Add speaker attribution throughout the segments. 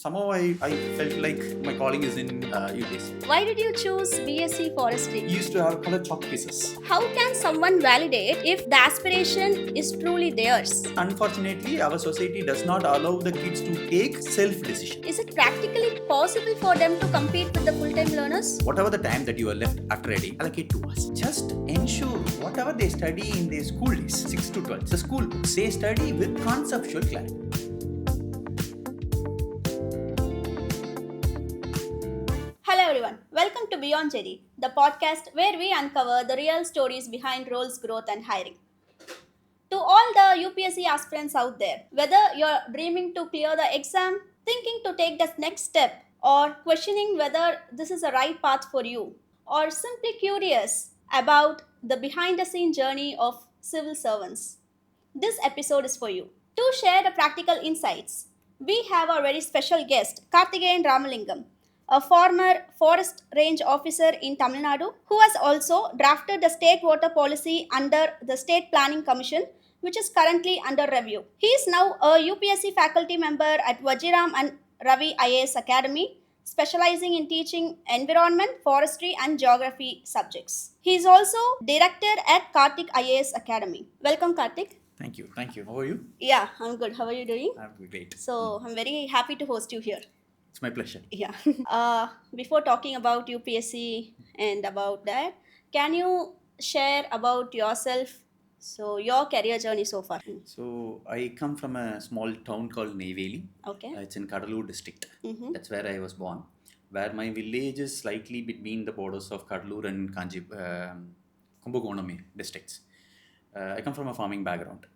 Speaker 1: somehow I felt like my calling is in UPSC.
Speaker 2: Why did you choose BSc Forestry?
Speaker 1: We used to have color chalk pieces.
Speaker 2: How can someone validate if the aspiration is truly theirs?
Speaker 1: Unfortunately, our society does not allow the kids to take self-decision.
Speaker 2: Is it practically possible for them to compete with the full-time learners?
Speaker 1: Whatever the time that you are left after a day, allocate to us. Just ensure whatever they study in their school days, 6 to 12, the school books, they study with conceptual clarity.
Speaker 2: Hello everyone, welcome to Beyond JD, the podcast where we uncover the real stories behind roles, growth and hiring. To all the UPSC aspirants out there, whether you're dreaming to clear the exam, thinking to take the next step, or questioning whether this is the right path for you, or simply curious about the behind the scene journey of civil servants, this episode is for you. To share the practical insights, we have a very special guest, Karthikeyan Ramalingam, a former forest range officer in Tamil Nadu who has also drafted the state water policy under the State Planning Commission, which is currently under review. He is now a UPSC faculty member at Vajiram and Ravi IAS Academy, specializing in teaching environment, forestry, and geography subjects. He is also director at Karthik IAS Academy. Welcome, Karthik.
Speaker 1: Thank you. How are you?
Speaker 2: Yeah, I'm good. How are you doing?
Speaker 1: I'm great.
Speaker 2: So, I'm very happy to host you here.
Speaker 1: It's my pleasure.
Speaker 2: Yeah. Before talking about UPSC and about that, can you share about yourself? So, your career journey so far.
Speaker 1: So I come from a small town called Neyveli.
Speaker 2: Okay.
Speaker 1: It's in Kadalur district.
Speaker 2: Mm-hmm.
Speaker 1: That's where I was born. Where my village is slightly between the borders of Kadalur and Kumbakonam districts. I come from a farming background.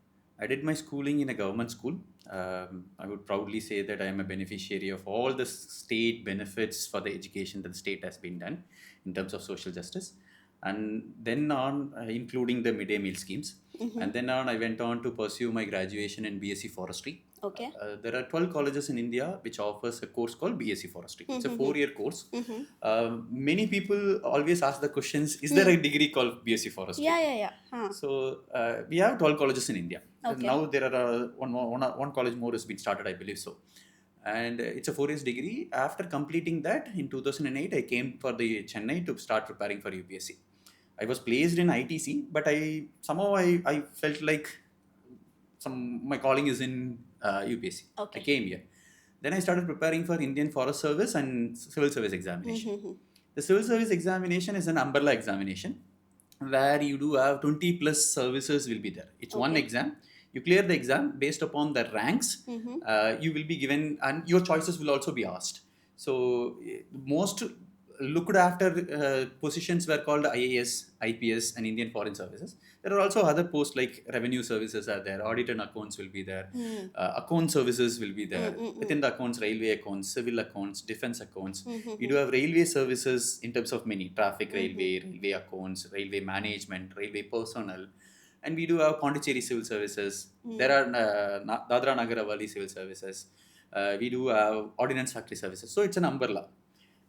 Speaker 1: I did my schooling in a government school. I would proudly say that I am a beneficiary of all the state benefits for the education that the state has been done in terms of social justice. And then on, including the midday meal schemes.
Speaker 2: Mm-hmm.
Speaker 1: And then on, I went on to pursue my graduation in BSc Forestry.
Speaker 2: Okay.
Speaker 1: There are 12 colleges in India which offers a course called BSc Forestry. It's a 4-year course.
Speaker 2: Mm-hmm.
Speaker 1: Many people always ask the questions, is there a degree called BSc Forestry?
Speaker 2: Yeah. Huh.
Speaker 1: So we have 12 colleges in India.
Speaker 2: Okay.
Speaker 1: Now there are one college more has been started, I believe so. And it's a 4 years degree. After completing that, in 2008, I came for the Chennai to start preparing for UPSC. I was placed in ITC, but I felt like my calling is in UPSC.
Speaker 2: Okay.
Speaker 1: I came here. Then I started preparing for Indian Forest Service and Civil Service examination.
Speaker 2: Mm-hmm.
Speaker 1: The Civil Service examination is an umbrella examination where you do have 20 plus services will be there. It's one exam. You clear the exam based upon the ranks.
Speaker 2: Mm-hmm.
Speaker 1: You will be given, and your choices will also be asked. So most looked after positions were called IAS, IPS, and Indian Foreign Services. There are also other posts like revenue services are there, audit and accounts will be there, account services will be there. Within the accounts, railway accounts, civil accounts, defense accounts. We do have railway services in terms of many, traffic railway accounts, railway management, railway personnel. And we do have Pondicherry civil services. There are Dadra Nagar Haveli civil services. We do have ordnance factory services. So it's an umbrella.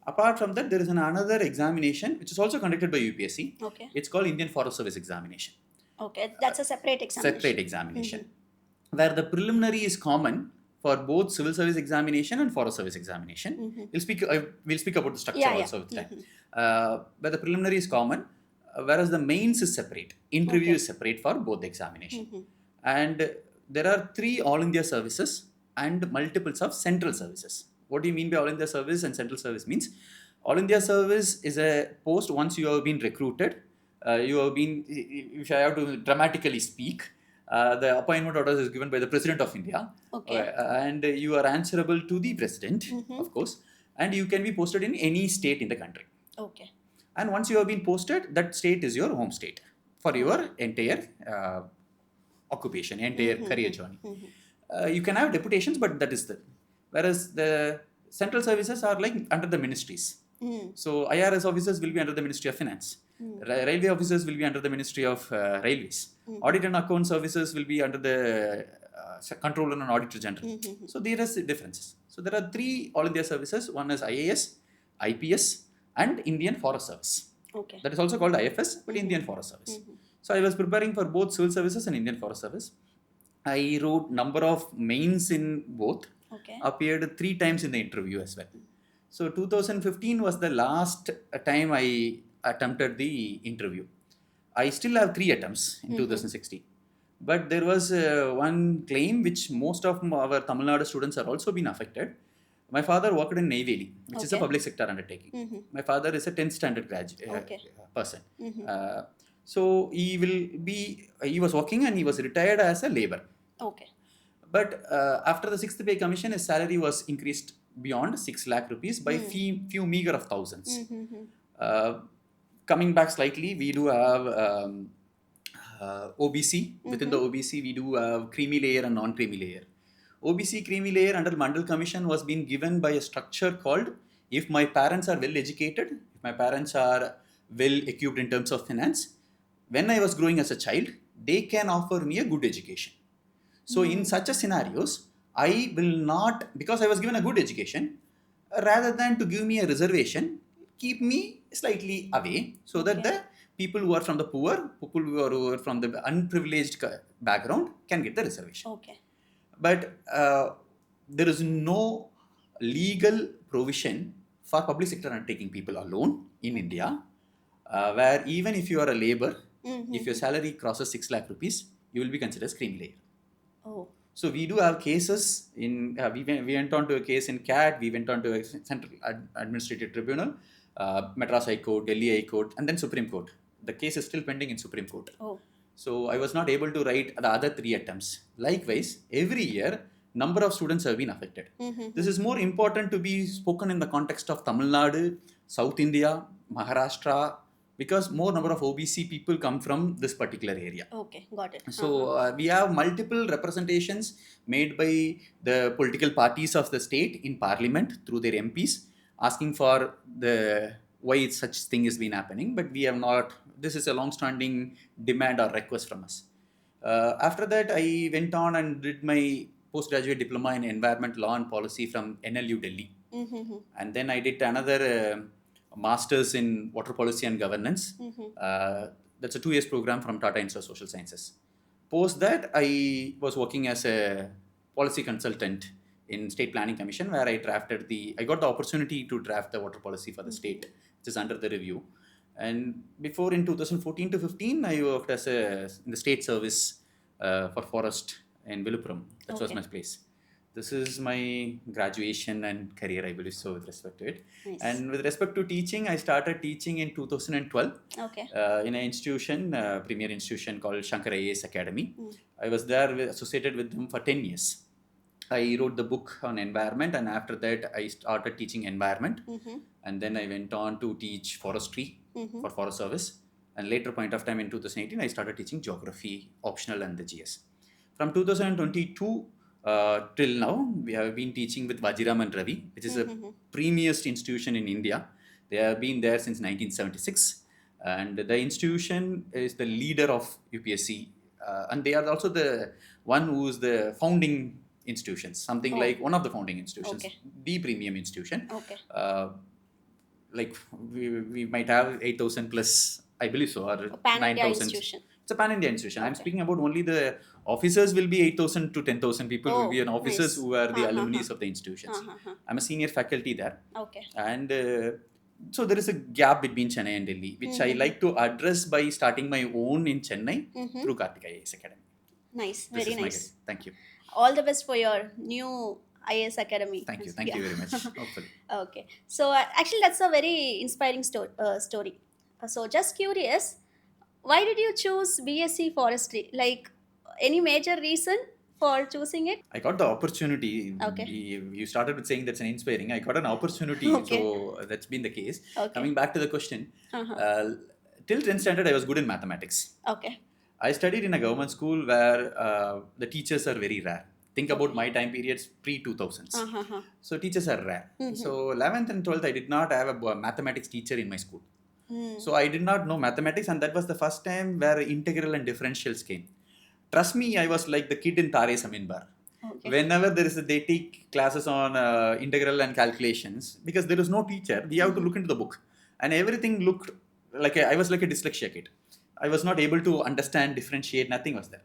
Speaker 1: Apart from that, there is another examination which is also conducted by UPSC.
Speaker 2: Okay.
Speaker 1: It's called Indian Forest Service examination.
Speaker 2: Okay. That's a separate examination.
Speaker 1: Separate examination. Where the preliminary is common for both civil service examination and forest service examination. We'll speak about the structure also with time. Where the preliminary is common, whereas the mains is separate. Interview is separate for both the examination. And there are 3 All India services and multiples of central services. What do you mean by All India service and central service means? All India service is a post once you have been recruited. If I have to dramatically speak, the appointment order is given by the President of India.
Speaker 2: Okay.
Speaker 1: And you are answerable to the President, of course. And you can be posted in any state in the country.
Speaker 2: Okay.
Speaker 1: And once you have been posted, that state is your home state for your entire occupation, entire career journey. You can have deputations, but that is the... Whereas the central services are like under the ministries. So IRS officers will be under the Ministry of Finance. Railway officers will be under the Ministry of Railways. Audit and account services will be under the Controller and Auditor General. So there are differences. So there are 3 All India services. One is IAS, IPS and Indian Forest Service.
Speaker 2: Okay.
Speaker 1: That is also called IFS, but Indian Forest Service. So I was preparing for both Civil Services and Indian Forest Service. I wrote number of mains in both.
Speaker 2: Okay.
Speaker 1: appeared 3 times in the interview as well. So 2015 was the last time I attempted the interview. I still have 3 attempts in 2016. But there was one claim which most of our Tamil Nadu students are also been affected. My father worked in Neyveli, which is a
Speaker 2: Okay.
Speaker 1: public sector undertaking. My father is a 10th standard graduate
Speaker 2: Okay.
Speaker 1: person. So he was working and he was retired as a labor.
Speaker 2: Okay.
Speaker 1: But after the 6th pay commission, his salary was increased beyond 6 lakh rupees by few meager of thousands. Uh, Coming back slightly, we do have OBC. Within the OBC, we do have creamy layer and non-creamy layer. OBC creamy layer under Mandal Commission was being given by a structure called, if my parents are well educated, if my parents are well equipped in terms of finance, when I was growing as a child, they can offer me a good education. So in such a scenarios, I will not, because I was given a good education, rather than to give me a reservation, keep me slightly away so that the people who are from the poor, people who are from the unprivileged background can get the reservation.
Speaker 2: Okay.
Speaker 1: But there is no legal provision for public sector undertaking people alone in India, where even if you are a labor, if your salary crosses 6 lakh rupees, you will be considered as creamy layer.
Speaker 2: Oh.
Speaker 1: So we do have cases in, we went on to a case in CAT, we went on to a Central Administrative Tribunal, Madras High Court, Delhi High Court, and then Supreme Court. The case is still pending in Supreme Court.
Speaker 2: Oh.
Speaker 1: So I was not able to write the other 3 attempts. Likewise, every year, number of students have been affected. This is more important to be spoken in the context of Tamil Nadu, South India, Maharashtra, because more number of OBC people come from this particular area.
Speaker 2: Okay, got it.
Speaker 1: So we have multiple representations made by the political parties of the state in parliament through their MPs asking for the why such thing has been happening, but we have not. This is a long-standing demand or request from us. After that, I went on and did my postgraduate diploma in environment law and policy from NLU Delhi, and then I did another master's in water policy and governance. That's a 2 years program from Tata Institute of Social Sciences. Post that, I was working as a policy consultant in State Planning Commission, where I got the opportunity to draft the water policy for the state, which is under the review. And before, in 2014 to 15, I worked in the state service for forest in Viluppuram. That was my place. This is my graduation and career, I believe so, with respect to it.
Speaker 2: Nice.
Speaker 1: And with respect to teaching, I started teaching in 2012 in an institution, premier institution called Shankar IAS Academy. I was there associated with them for 10 years. I wrote the book on environment, and after that, I started teaching environment. And then I went on to teach forestry for Forest Service. And later point of time in 2018, I started teaching geography, optional, and the GS. From 2022 till now, we have been teaching with Vajiram and Ravi, which is a premierst institution in India. They have been there since 1976. And the institution is the leader of UPSC. And they are also the one who is the founding institutions, something like one of the founding institutions, the premium institution. Like we might have 8,000 plus, I believe so, or 9,000. It's a pan-India institution. I'm speaking about only the officers will be 8,000 to 10,000 people will be an officers who are the alumni of the institutions. I'm a senior faculty there. And so there is a gap between Chennai and Delhi, which I like to address by starting my own in Chennai through Karthikeyan Academy.
Speaker 2: Nice, very nice.
Speaker 1: Thank you.
Speaker 2: All the best for your new IAS Academy.
Speaker 1: Thank you very much. Hopefully.
Speaker 2: Okay, so actually that's a very inspiring story. So just curious, why did you choose BSc Forestry? Like any major reason for choosing it?
Speaker 1: I got the opportunity. You started with saying that's an inspiring. I got an opportunity, so that's been the case. Coming back to the question, till 10th standard I was good in mathematics. I studied in a government school where the teachers are very rare. Think about my time periods pre-2000s. So teachers are rare. So 11th and 12th I did not have a mathematics teacher in my school. So I did not know mathematics, and that was the first time where integral and differentials came. Trust me, I was like the kid in Tare Samin Bar. Whenever they take classes on integral and calculations, because there is no teacher, we have to look into the book. And everything looked like I was like a dyslexia kid. I was not able to understand, differentiate, nothing was there.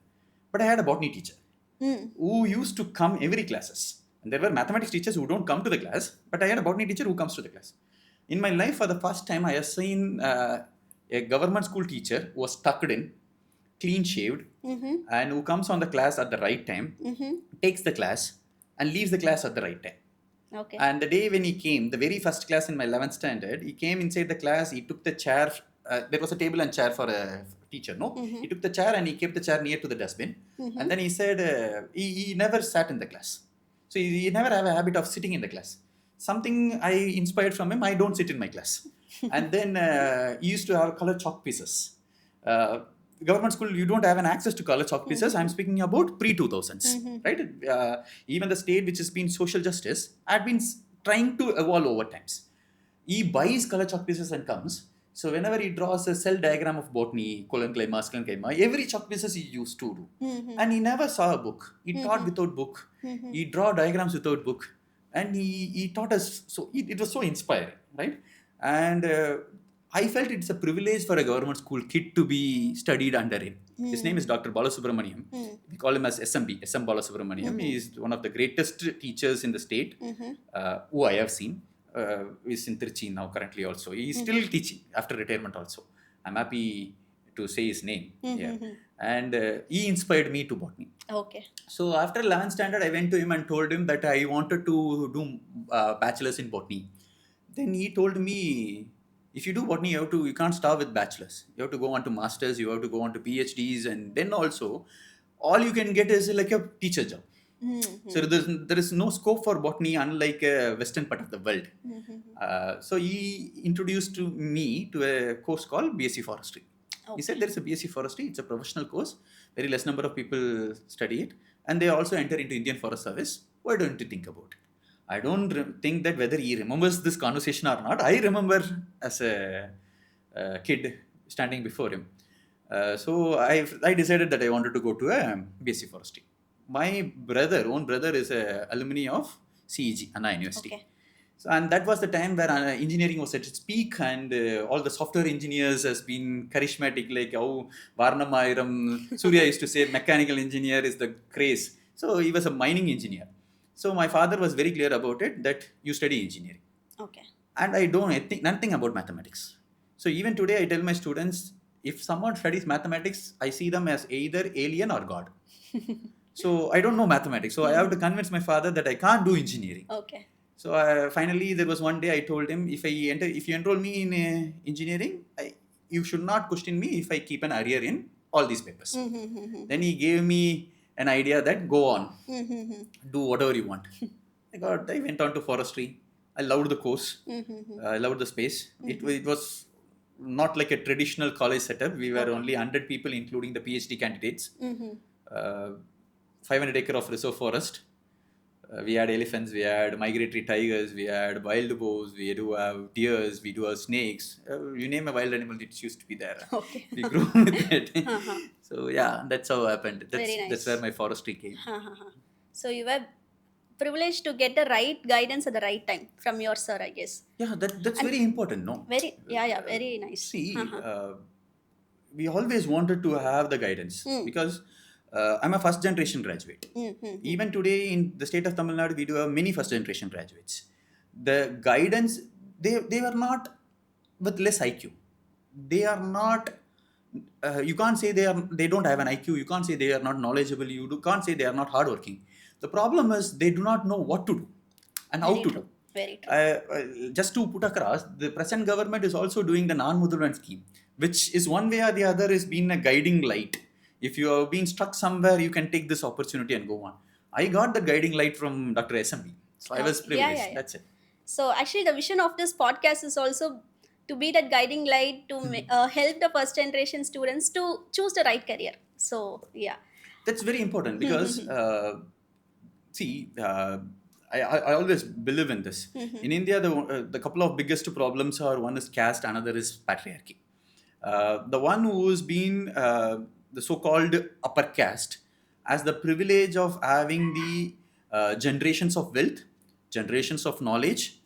Speaker 1: But I had a botany teacher who used to come every classes. And there were mathematics teachers who don't come to the class, but I had a botany teacher who comes to the class. In my life, for the first time, I have seen a government school teacher who was tucked in, clean shaved, and who comes on the class at the right time, takes the class, and leaves the class at the right time.
Speaker 2: Okay.
Speaker 1: And the day when he came, the very first class in my 11th standard, he came inside the class, he took the chair. There was a table and chair for a teacher, no? He took the chair and he kept the chair near to the dustbin. And then he said, he never sat in the class. So he never have a habit of sitting in the class. Something I inspired from him, I don't sit in my class. And then he used to have color chalk pieces. Government school, you don't have an access to color chalk pieces. I'm speaking about pre-2000s, right? Even the state, which has been social justice, had been trying to evolve over times. He buys color chalk pieces and comes. So whenever he draws a cell diagram of botany, collonchyma, sclerenchyma, every chalk pieces he used to do. And he never saw a book. He taught without book. He draw diagrams without book. And he taught us, so it was so inspiring, right? And I felt it's a privilege for a government school kid to be studied under him. His name is Dr. Balasubramaniam. We call him as SMB, SM Balasubramaniam. He is one of the greatest teachers in the state who I have seen. Is in Trichy now currently also. He is still teaching after retirement also. I'm happy to say his name. Yeah. And he inspired me to botany.
Speaker 2: Okay.
Speaker 1: So after 11th standard, I went to him and told him that I wanted to do bachelor's in botany. Then he told me, if you do botany, you can't start with bachelor's. You have to go on to masters, you have to go on to PhDs, and then also all you can get is like a teacher job. So there is no scope for botany unlike a western part of the world. So he introduced me to a course called BSc Forestry. He said there is a BSc Forestry, it's a professional course, very less number of people study it, and they also enter into Indian Forest Service. Why don't you think about it? I don't think that whether he remembers this conversation or not. I remember as a kid standing before him. So I decided that I wanted to go to a BSc Forestry. My own brother is a alumni of CEG, Anna University.
Speaker 2: Okay.
Speaker 1: So, and that was the time where engineering was at its peak, and all the software engineers has been charismatic, like Varnamayiram, Surya used to say mechanical engineer is the craze. So he was a mining engineer. So my father was very clear about it, that you study engineering.
Speaker 2: Okay.
Speaker 1: And I think nothing about mathematics. So even today I tell my students, if someone studies mathematics, I see them as either alien or God. So I don't know mathematics. So I have to convince my father that I can't do engineering.
Speaker 2: Okay.
Speaker 1: So finally, there was one day I told him, if you enroll me in engineering, you should not question me if I keep an arrear in all these papers. Then he gave me an idea that go on, do whatever you want. I went on to forestry. I loved the course. I loved the space. It was not like a traditional college setup. We were only 100 people, including the PhD candidates. 500 acre of reserve forest. We had elephants, we had migratory tigers, we had wild boars, we do have deers, we do have snakes. You name a wild animal, it used to be there.
Speaker 2: Okay.
Speaker 1: We grew with it. So yeah, that's how it happened.
Speaker 2: Very nice.
Speaker 1: That's where my forestry came.
Speaker 2: So you were privileged to get the right guidance at the right time from your sir, I guess.
Speaker 1: Yeah, that's very important, no?
Speaker 2: Very nice.
Speaker 1: See, we always wanted to have the guidance because I'm a first generation graduate. Even today in the state of Tamil Nadu, we do have many first generation graduates. The guidance, they are not with less IQ. They are not, you can't say they don't have an IQ. You can't say they are not knowledgeable. Can't say they are not hardworking. The problem is they do not know what to do and how to do.
Speaker 2: Very true.
Speaker 1: Just to put across, the present government is also doing the non-Mudurvan scheme, which is one way or the other is being a guiding light. If you have been stuck somewhere, you can take this opportunity and go on. I got the guiding light from Dr. SMB. So I was privileged.
Speaker 2: Yeah.
Speaker 1: That's it.
Speaker 2: So actually the vision of this podcast is also to be that guiding light to help the first generation students to choose the right career. So yeah.
Speaker 1: That's very important because, I always believe in this. In India, the couple of biggest problems are, one is caste, another is patriarchy. The one who's been the so-called upper caste has the privilege of having the generations of wealth, generations of knowledge,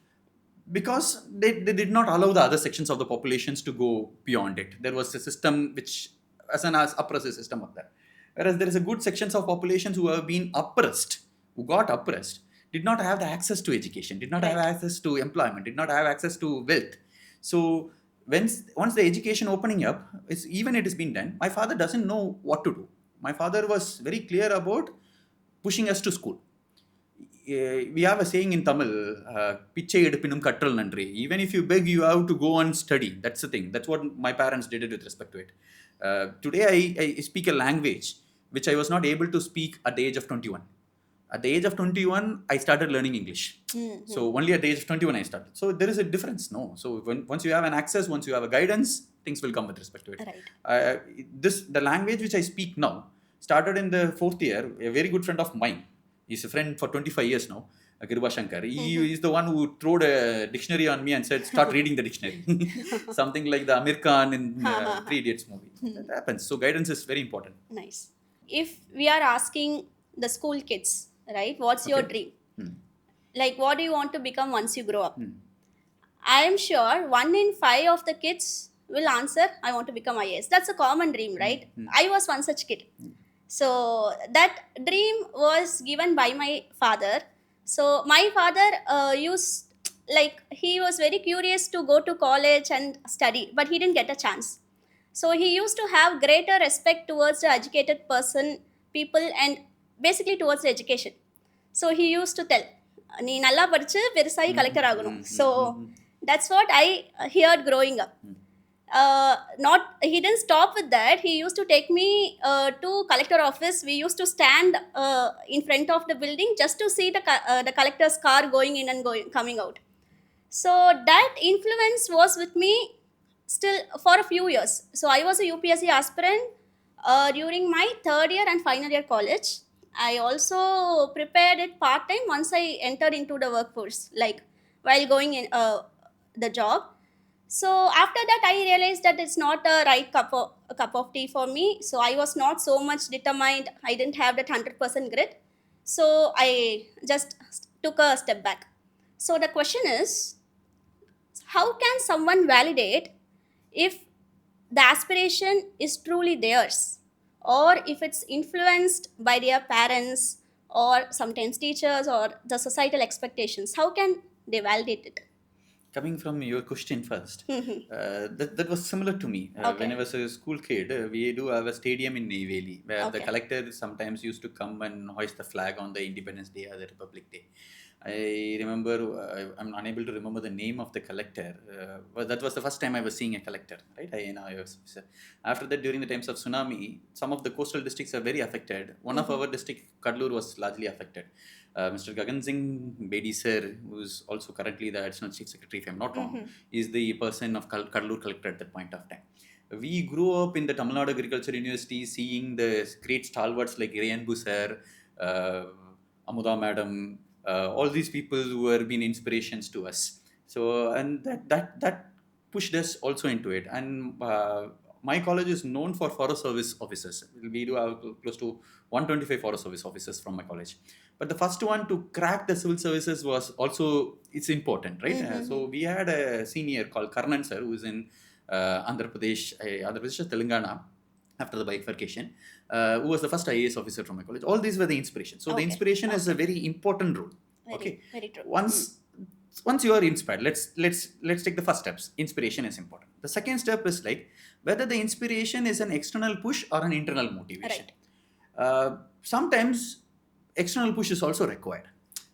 Speaker 1: because they did not allow the other sections of the populations to go beyond it. There was a system which, as an oppressive system of that. Whereas there is a good sections of populations who have been oppressed, who got oppressed. did not have the access to education, did not have
Speaker 2: Right.
Speaker 1: access to employment, did not have access to wealth. So once the education opening up, even it has been done, my father doesn't know what to do. My father was very clear about pushing us to school. We have a saying in Tamil, "Pichai edupinum kattral nandri." Even if you beg, you have to go and study. That's the thing. That's what my parents did it with respect to it. Today, I speak a language which I was not able to speak at the age of 21. At the age of 21, I started learning English. So only at the age of 21, I started. So there is a difference, no? So once you have an access, once you have a guidance, things will come with respect to it.
Speaker 2: Right.
Speaker 1: The language which I speak now started in the fourth year. A very good friend of mine, he's a friend for 25 years now, Giruba Shankar. He is the one who threw a dictionary on me and said, start reading the dictionary. Something like the Amir Khan in Three Idiots movie. That happens. So guidance is very important.
Speaker 2: Nice. If we are asking the school kids, right, what's your dream? Like, what do you want to become once you grow up? I am sure 1 in 5 of the kids will answer, I want to become IAS. That's a common dream, right? I was one such kid. So that dream was given by my father. So my father he was very curious to go to college and study, but he didn't get a chance. So he used to have greater respect towards the educated people, and basically towards the education. So he used to tell, நீ நல்லா படிச்சு பெருசாகி collector ஆகணும். So that's what I heard growing up. He didn't stop with that. He used to take me to collector office. We used to stand in front of the building just to see the collector's car going in and coming out. So that influence was with me still for a few years. So I was a UPSC aspirant during my third year and final year college. I also prepared it part-time once I entered into the workforce, like while going in the job. So after that, I realized that it's not a right cup of tea for me. So I was not so much determined. I didn't have that 100% grit. So I just took a step back. So the question is, how can someone validate if the aspiration is truly theirs, or if it's influenced by their parents or sometimes teachers or the societal expectations? How can they validate it?
Speaker 1: Coming from your question first, that was similar to me. When I was a school kid, we do have a stadium in Neyveli where the collector sometimes used to come and hoist the flag on the Independence Day or the Republic Day. I remember, I'm unable to remember the name of the collector. But that was the first time I was seeing a collector, right? After that, during the times of tsunami, some of the coastal districts are very affected. One of our district, Kadlur, was largely affected. Mr. Gagan Singh Bedi sir, who is also currently the Additional Chief Secretary, if I'm not wrong, is the person of Kadlur collector at that point of time. We grew up in the Tamil Nadu Agriculture University seeing the great stalwarts like Irayanbu sir, Amuda madam, all these people who have been inspirations to us. So, and that pushed us also into it. And my college is known for forest service officers. We do have close to 125 forest service officers from my college. But the first one to crack the civil services was also, it's important, right? So we had a senior called Karnan sir, who is in Andhra Pradesh, Telangana, after the bifurcation, who was the first IAS officer from my college. All these were the inspiration. So the inspiration is a very important role.
Speaker 2: Very true.
Speaker 1: Once you are inspired, let's take the first steps. Inspiration is important. The second step is like whether the inspiration is an external push or an internal motivation. Sometimes external push is also required,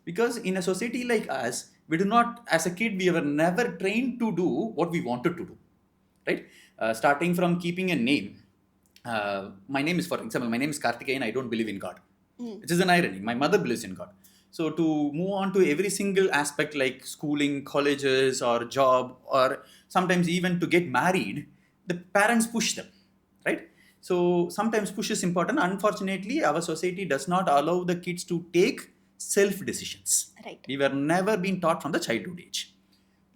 Speaker 1: because in a society like us, we do not, as a kid, we were never trained to do what we wanted to do, right? Starting from keeping a name. My name is, for example, my name is Karthikeyan. I don't believe in God. It is an irony. My mother believes in God. So to move on to every single aspect like schooling, colleges, or job, or sometimes even to get married, the parents push them, right? So sometimes push is important. Unfortunately, our society does not allow the kids to take self-decisions.
Speaker 2: Right.
Speaker 1: We were never been taught from the childhood age.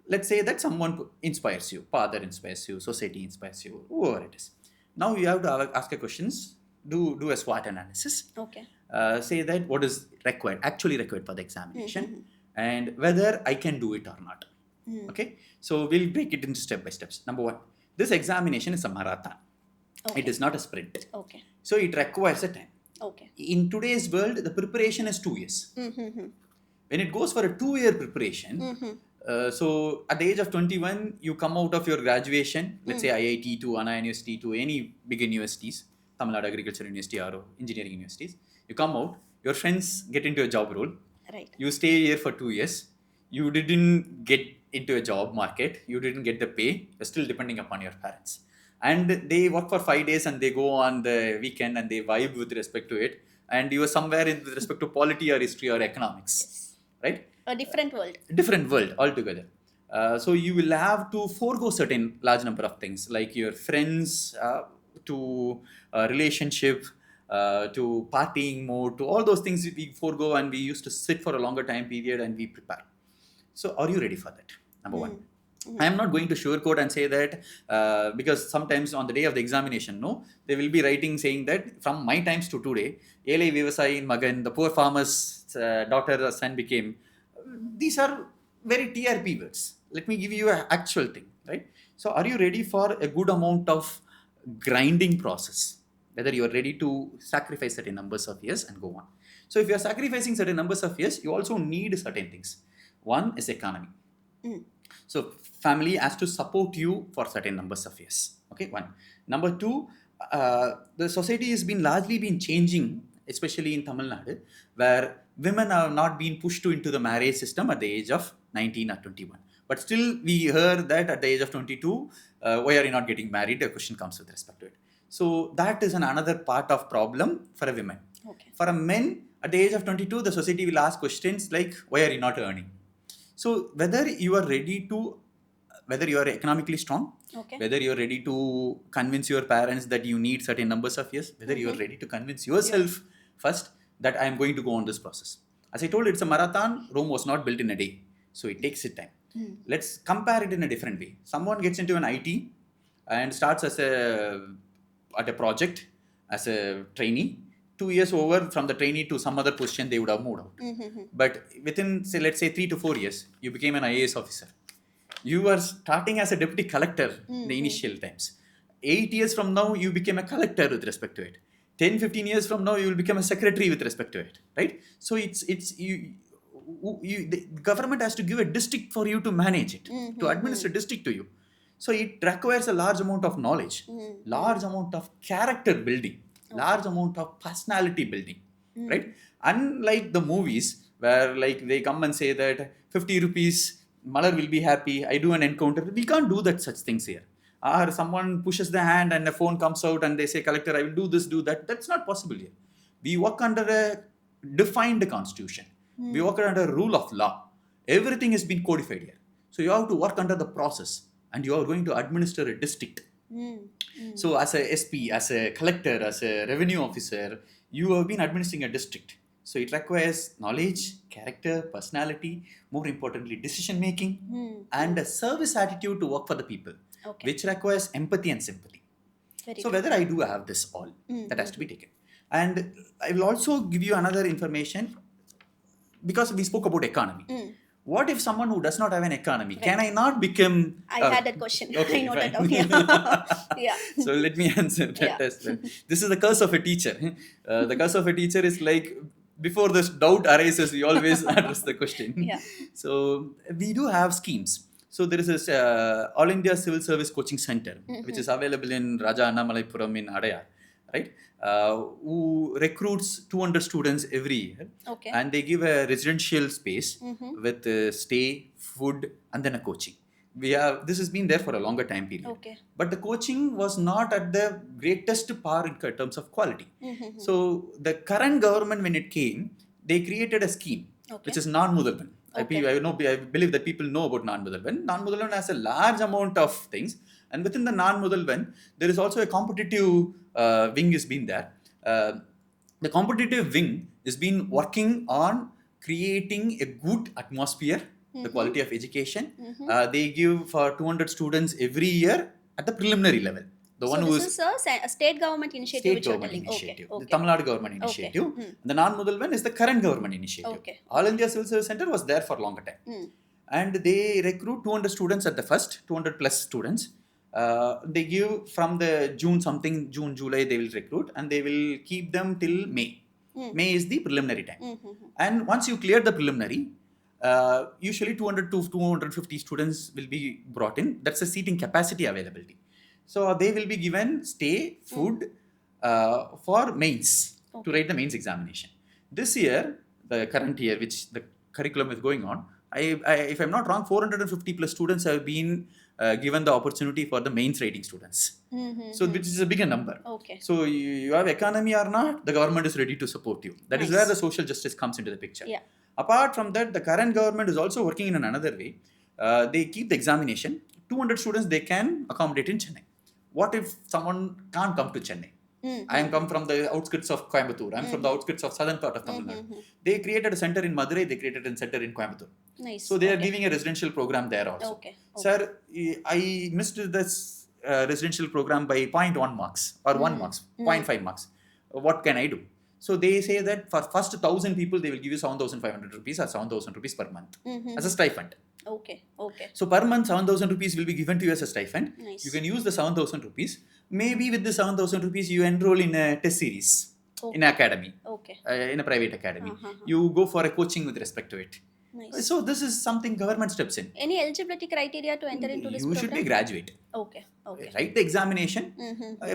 Speaker 1: Let's say that someone inspires you, father inspires you, society inspires you, whoever it is. Now you have to ask a questions, do a SWOT analysis.
Speaker 2: Okay.
Speaker 1: Say that what is actually required for the examination, and whether I can do it or not. Okay, so we'll break it into step by steps. Number one, this examination is a marathon. It is not a sprint.
Speaker 2: Okay.
Speaker 1: So it requires a time.
Speaker 2: Okay.
Speaker 1: In today's world, the preparation is 2 years. When it goes for a 2-year preparation, so at the age of 21, you come out of your graduation, let's say IIT to Anna University to any big universities, Tamil Nadu Agriculture University or engineering universities. You come out, your friends get into a job role.
Speaker 2: Right.
Speaker 1: You stay here for 2 years. You didn't get into a job market. You didn't get the pay. You're still depending upon your parents. And they work for 5 days and they go on the weekend and they vibe with respect to it. And you are somewhere in with respect to polity or history or economics.
Speaker 2: Yes.
Speaker 1: Right?
Speaker 2: A different world.
Speaker 1: Different world altogether. So you will have to forego certain large number of things like your friends, to relationship, to partying mode, to all those things we forego, and we used to sit for a longer time period and we prepare. So are you ready for that? Number one. I am not going to sugarcoat and say that because sometimes on the day of the examination, no, they will be writing saying that from my times to today, Elai Vivasayin Magan, the poor farmer's daughter or son became. These are very TRP words. Let me give you an actual thing, right? So are you ready for a good amount of grinding process? Whether you are ready to sacrifice certain numbers of years and go on. So if you are sacrificing certain numbers of years, you also need certain things. One is economy. So family has to support you for certain numbers of years. Okay, one. Number two, the society has been largely been changing, especially in Tamil Nadu, where women are not being pushed into the marriage system at the age of 19 or 21. But still, we heard that at the age of 22, why are you not getting married? A question comes with respect to it. So that is another part of problem for a woman.
Speaker 2: Okay.
Speaker 1: For a men, at the age of 22, the society will ask questions like, why are you not earning? So whether you are ready to, whether you are economically strong,
Speaker 2: Okay.
Speaker 1: whether you are ready to convince your parents that you need certain numbers of years, whether you are ready to convince yourself first that I am going to go on this process. As I told, it's a marathon. Rome was not built in a day. So it takes its time. Let's compare it in a different way. Someone gets into an IT and starts at a project as a trainee. 2 years over from the trainee to some other position, they would have moved out. But within, say, let's say 3 to 4 years, you became an IAS officer. You are starting as a deputy collector in the initial times. 8 years from now, you became a collector with respect to it. 10, 15 years from now, you will become a secretary with respect to it, right? So the government has to give a district for you to manage it, to administer district to you. So it requires a large amount of knowledge, large amount of character building, large amount of personality building, right? Unlike the movies where like they come and say that 50 rupees, Malar will be happy, I do an encounter. We can't do that such things here. Or someone pushes the hand and a phone comes out and they say, collector, I will do this, do that. That's not possible here. We work under a defined constitution. We work under a rule of law. Everything has been codified here. So you have to work under the process and you are going to administer a district. So as a SP, as a collector, as a revenue officer, you have been administering a district. So it requires knowledge, character, personality, more importantly, decision making, and a service attitude to work for the people, which requires empathy and sympathy.
Speaker 2: Very
Speaker 1: So
Speaker 2: good.
Speaker 1: whether I do have this all, that has to be taken. And I will also give you another information because we spoke about economy. What if someone who does not have an economy, can I not become...
Speaker 2: I had that question.
Speaker 1: Okay,
Speaker 2: I know
Speaker 1: fine.
Speaker 2: that. Yeah.
Speaker 1: So let me answer that
Speaker 2: Yeah.
Speaker 1: as well. This is the curse of a teacher. The curse of a teacher is like, before this doubt arises, we always address the question.
Speaker 2: Yeah.
Speaker 1: So we do have schemes. So there is this All India Civil Service Coaching Center, which is available in Raja Annamalaipuram in Adayar, right? Who recruits 200 students every year.
Speaker 2: Okay.
Speaker 1: And they give a residential space with stay, food, and then a coaching. This has been there for a longer time period.
Speaker 2: Okay.
Speaker 1: But the coaching was not at the greatest par in terms of quality. So the current government, when it came, they created a scheme, which is non-Mudalvan. I believe that people know about non-Mudalvan. Non-Mudalvan has a large amount of things. And within the non-Mudalvan, there is also a competitive wing has been there. The competitive wing has been working on creating a good atmosphere, the quality of education. They give for 200 students every year at the preliminary level. The
Speaker 2: So
Speaker 1: one who
Speaker 2: this
Speaker 1: is
Speaker 2: is a state government initiative
Speaker 1: state
Speaker 2: which you're
Speaker 1: government
Speaker 2: telling.
Speaker 1: initiative,
Speaker 2: Okay.
Speaker 1: the Tamil Nadu government initiative. The non-Mudalvan is the current government initiative.
Speaker 2: Okay.
Speaker 1: All India Civil Service Center was there for a longer time. And they recruit 200 students at the first, 200 plus students. They give from the June, July, they will recruit and they will keep them till May. May is the preliminary time. And once you clear the preliminary, usually 200 to 250 students will be brought in. That's the seating capacity availability. So they will be given stay, food for mains to write the mains examination. This year, the current year, which the curriculum is going on, if I'm not wrong, 450 plus students have been given the opportunity for the mains writing students. So which is a bigger number.
Speaker 2: Okay.
Speaker 1: So you have economy or not, the government is ready to support you. That is where the social justice comes into the picture.
Speaker 2: Yeah.
Speaker 1: Apart from that, the current government is also working in another way. They keep the examination. 200 students they can accommodate in Chennai. What if someone can't come to Chennai? I am come from the outskirts of Coimbatore. I am from the outskirts of southern part of Tamil Nadu. They created a center in Madurai. They created a center in Coimbatore.
Speaker 2: Nice.
Speaker 1: So they are giving a residential program there also.
Speaker 2: Okay.
Speaker 1: Sir, I missed this residential program by 0.1 marks or 1 marks, 0.5 marks. What can I do? So they say that for first 1,000 people, they will give you 7,500 rupees or 7,000 rupees per month as a stipend.
Speaker 2: Okay.
Speaker 1: So per month, 7,000 rupees will be given to you as a stipend.
Speaker 2: Nice.
Speaker 1: You can use the 7,000 rupees. Maybe with the 7,000 rupees, you enroll in a test series in an academy, in a private academy. You go for a coaching with respect to it.
Speaker 2: Nice.
Speaker 1: So this is something government steps in.
Speaker 2: Any eligibility criteria to enter into this
Speaker 1: You
Speaker 2: program?
Speaker 1: should be a graduate.
Speaker 2: Okay.
Speaker 1: Write the examination.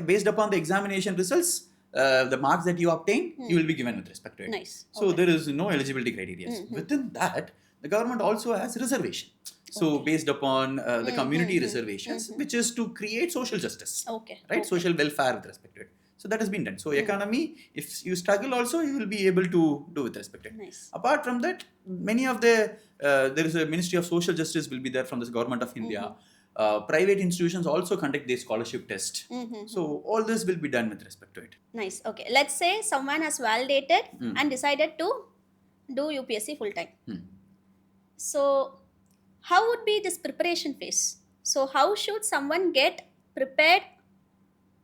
Speaker 1: Based upon the examination results, the marks that you obtain, you will be given with respect to it.
Speaker 2: Nice.
Speaker 1: So there is no eligibility criteria. Within that, the government also has reservation. So based upon the community reservations, which is to create social justice, right? Social welfare with respect to it. So that has been done. So economy, if you struggle also, you will be able to do with respect to it.
Speaker 2: Nice.
Speaker 1: Apart from that, many of the, there is a Ministry of Social Justice will be there from the government of India. Private institutions also conduct their scholarship test. So all this will be done with respect to it.
Speaker 2: Nice. Okay. Let's say someone has validated and decided to do UPSC full time. So how would be this preparation phase? So how should someone get prepared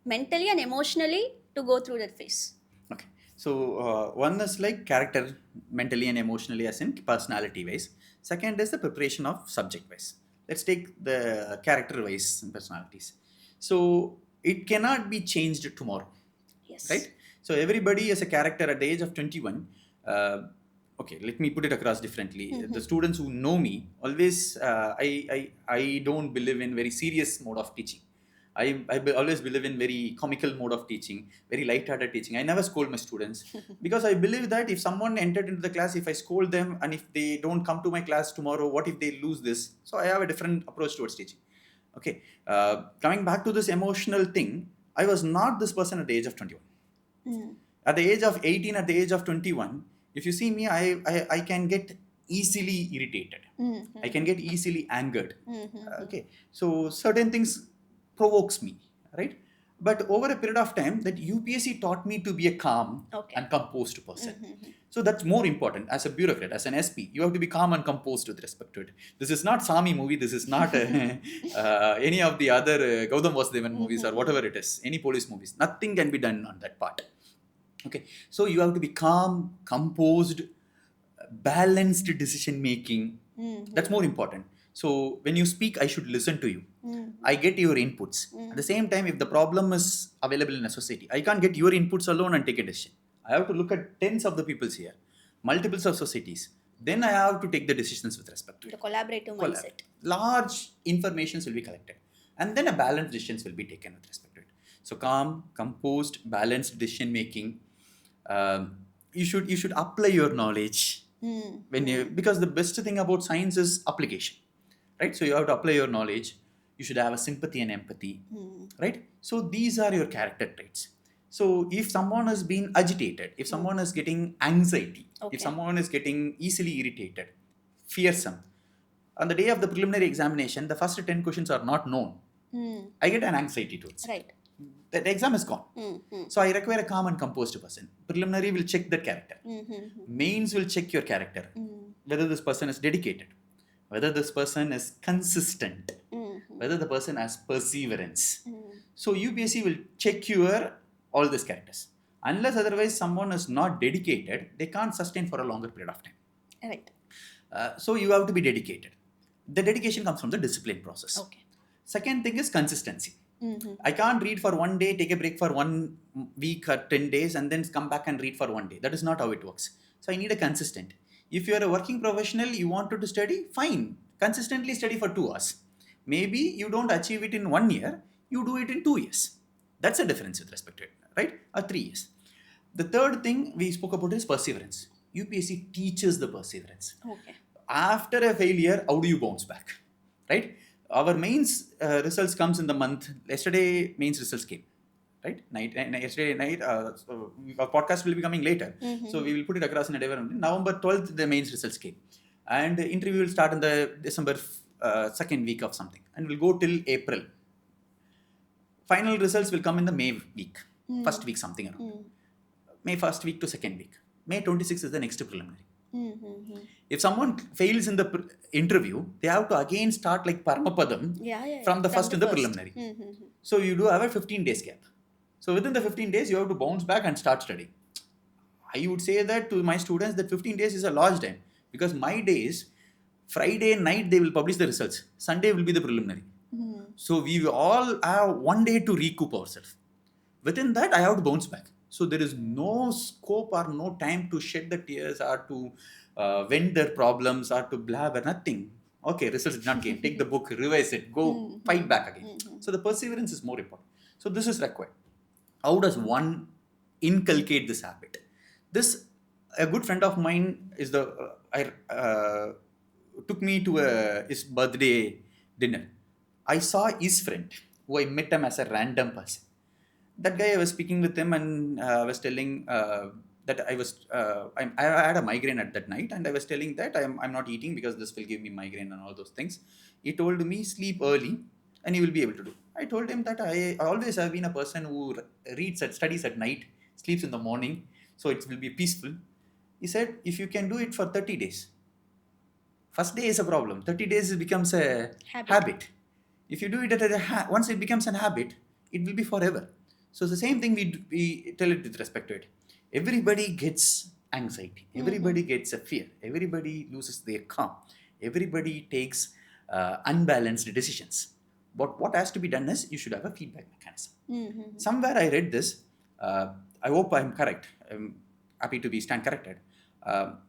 Speaker 2: mentally and emotionally to go through that phase?
Speaker 1: Okay. So one is like character, mentally and emotionally as in personality wise. Second is the preparation of subject wise. Let's take the character wise personalities. So it cannot be changed tomorrow.
Speaker 2: Yes.
Speaker 1: Right? So everybody as a character at the age of 21, okay, let me put it across differently. The students who know me, always, I don't believe in very serious mode of teaching. I always believe in very comical mode of teaching, very light-hearted teaching. I never scold my students because I believe that if someone entered into the class, if I scold them and if they don't come to my class tomorrow, what if they lose this? So I have a different approach towards teaching. Okay, coming back to this emotional thing, I was not this person at the age of 21. At the age of 18, at the age of 21, if you see me, I can get easily irritated. I can get easily angered. Okay, so certain things provokes me, right? But over a period of time, that UPSC taught me to be a calm and composed person. So that's more important as a bureaucrat, as an SP. You have to be calm and composed with respect to it. This is not Sami movie. This is not any of the other Gautam Vasudevan movies or whatever it is. Any police movies. Nothing can be done on that part. Okay. So you have to be calm, composed, balanced decision making. That's more important. So when you speak, I should listen to you. I get your inputs. At the same time, if the problem is available in a society, I can't get your inputs alone and take a decision. I have to look at tens of the peoples here, multiples of societies. Then I have to take the decisions with respect to it.
Speaker 2: The collaborative mindset.
Speaker 1: Large informations will be collected. And then a balanced decisions will be taken with respect to it. So calm, composed, balanced decision making. You should apply your knowledge. Because the best thing about science is application. Right? So you have to apply your knowledge. You should have a sympathy and empathy. Right? So these are your character traits. So if someone has been agitated, if someone is getting anxiety, if someone is getting easily irritated, fearsome, on the day of the preliminary examination, the first 10 questions are not known. I get an anxiety towards it.
Speaker 2: Right.
Speaker 1: The exam is gone. So I require a calm and composed person. Preliminary will check the character. Mains will check your character. Whether this person is dedicated, whether this person is consistent, whether the person has perseverance. So UPSC will check your all these characters. Unless otherwise someone is not dedicated, they can't sustain for a longer period of time.
Speaker 2: Right.
Speaker 1: So you have to be dedicated. The dedication comes from the discipline process. Second thing is consistency. I can't read for one day, take a break for 1 week or 10 days and then come back and read for one day. That is not how it works. So I need a consistent. If you are a working professional, you wanted to study, fine, consistently study for 2 hours. Maybe you don't achieve it in 1 year, you do it in 2 years. That's a difference with respect to it, right? Or 3 years. The third thing we spoke about is perseverance. UPSC teaches the perseverance.
Speaker 2: Okay.
Speaker 1: After a failure, how do you bounce back, right? Our mains results comes in the month. Yesterday mains results came, right? Yesterday night, so our podcast will be coming later. So we will put it across in a different. November 12th, the mains results came, and the interview will start in the December second week of something, and will go till April. Final results will come in the May week, first week something around. May first week to second week. May 26th is the next preliminary. If someone fails in the interview, they have to again start like Paramapadam from the first in the preliminary. So you do have a 15 days gap. So within the 15 days, you have to bounce back and start studying. I would say that to my students that 15 days is a large time, because my days, Friday night they will publish the results. Sunday will be the preliminary. So we will all have 1 day to recoup ourselves. Within that, I have to bounce back. So there is no scope or no time to shed the tears or to vent their problems or to blabber, nothing. Okay, results did not came. Take the book, revise it, go fight back again. So the perseverance is more important. So this is required. How does one inculcate this habit? A good friend of mine is took me to his birthday dinner. I saw his friend who I met him as a random person. That guy, I was speaking with him and I was telling that I had a migraine at that night, and I was telling that I'm not eating because this will give me migraine and all those things. He told me sleep early and you will be able to do. I told him that I always have been a person who studies at night, sleeps in the morning, so it will be peaceful. He said, if you can do it for 30 days, first day is a problem. 30 days it becomes a habit. If you do it once it becomes a habit, it will be forever. So the same thing we tell it with respect to it. Everybody gets anxiety. Everybody gets a fear. Everybody loses their calm. Everybody takes unbalanced decisions. But what has to be done is you should have a feedback mechanism. Somewhere I read this. I hope I'm correct. I'm happy to be stand corrected.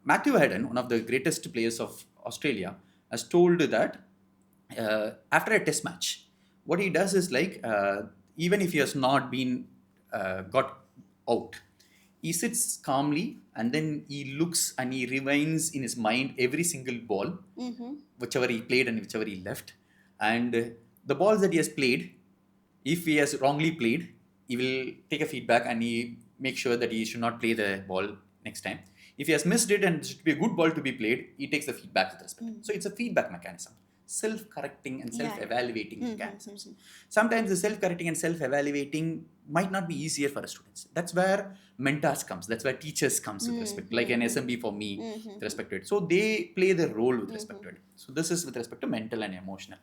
Speaker 1: Matthew Hayden, one of the greatest players of Australia, has told that after a test match, what he does is like, even if he has not been got out, he sits calmly and then he looks and he rewinds in his mind every single ball, whichever he played and whichever he left. And the balls that he has played, if he has wrongly played, he will take a feedback and he make sure that he should not play the ball next time. If he has missed it and it should be a good ball to be played, he takes the feedback with respect. So it's a feedback mechanism. Self-correcting and self-evaluating mechanisms. Sometimes the self-correcting and self-evaluating might not be easier for students. That's where mentors comes. That's where teachers comes with respect, like an SMB for me with respect to it. So they play their role with respect to it. So this is with respect to mental and emotional.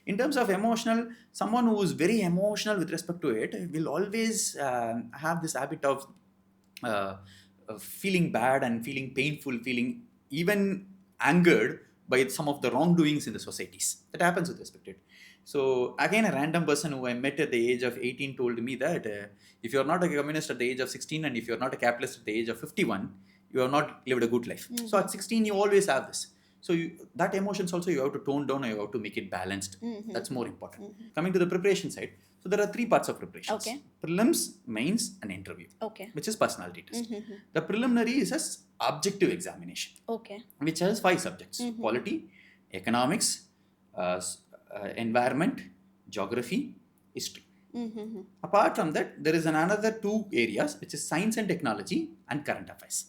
Speaker 1: In terms of emotional, someone who is very emotional with respect to it will always have this habit of feeling bad and feeling painful, feeling even angered by some of the wrongdoings in the societies. That happens with respect to it. So again, a random person who I met at the age of 18 told me that if you are not a communist at the age of 16 and if you are not a capitalist at the age of 51, you have not lived a good life. So at 16, you always have this. So that emotions also you have to tone down and you have to make it balanced. That's more important. Coming to the preparation side, so there are 3 parts of preparation. Prelims, mains and interview, which is personality test. The preliminary is an objective examination, which has 5 subjects: polity, economics, environment, geography, history. Apart from that, there is another 2 areas, which is science and technology and current affairs.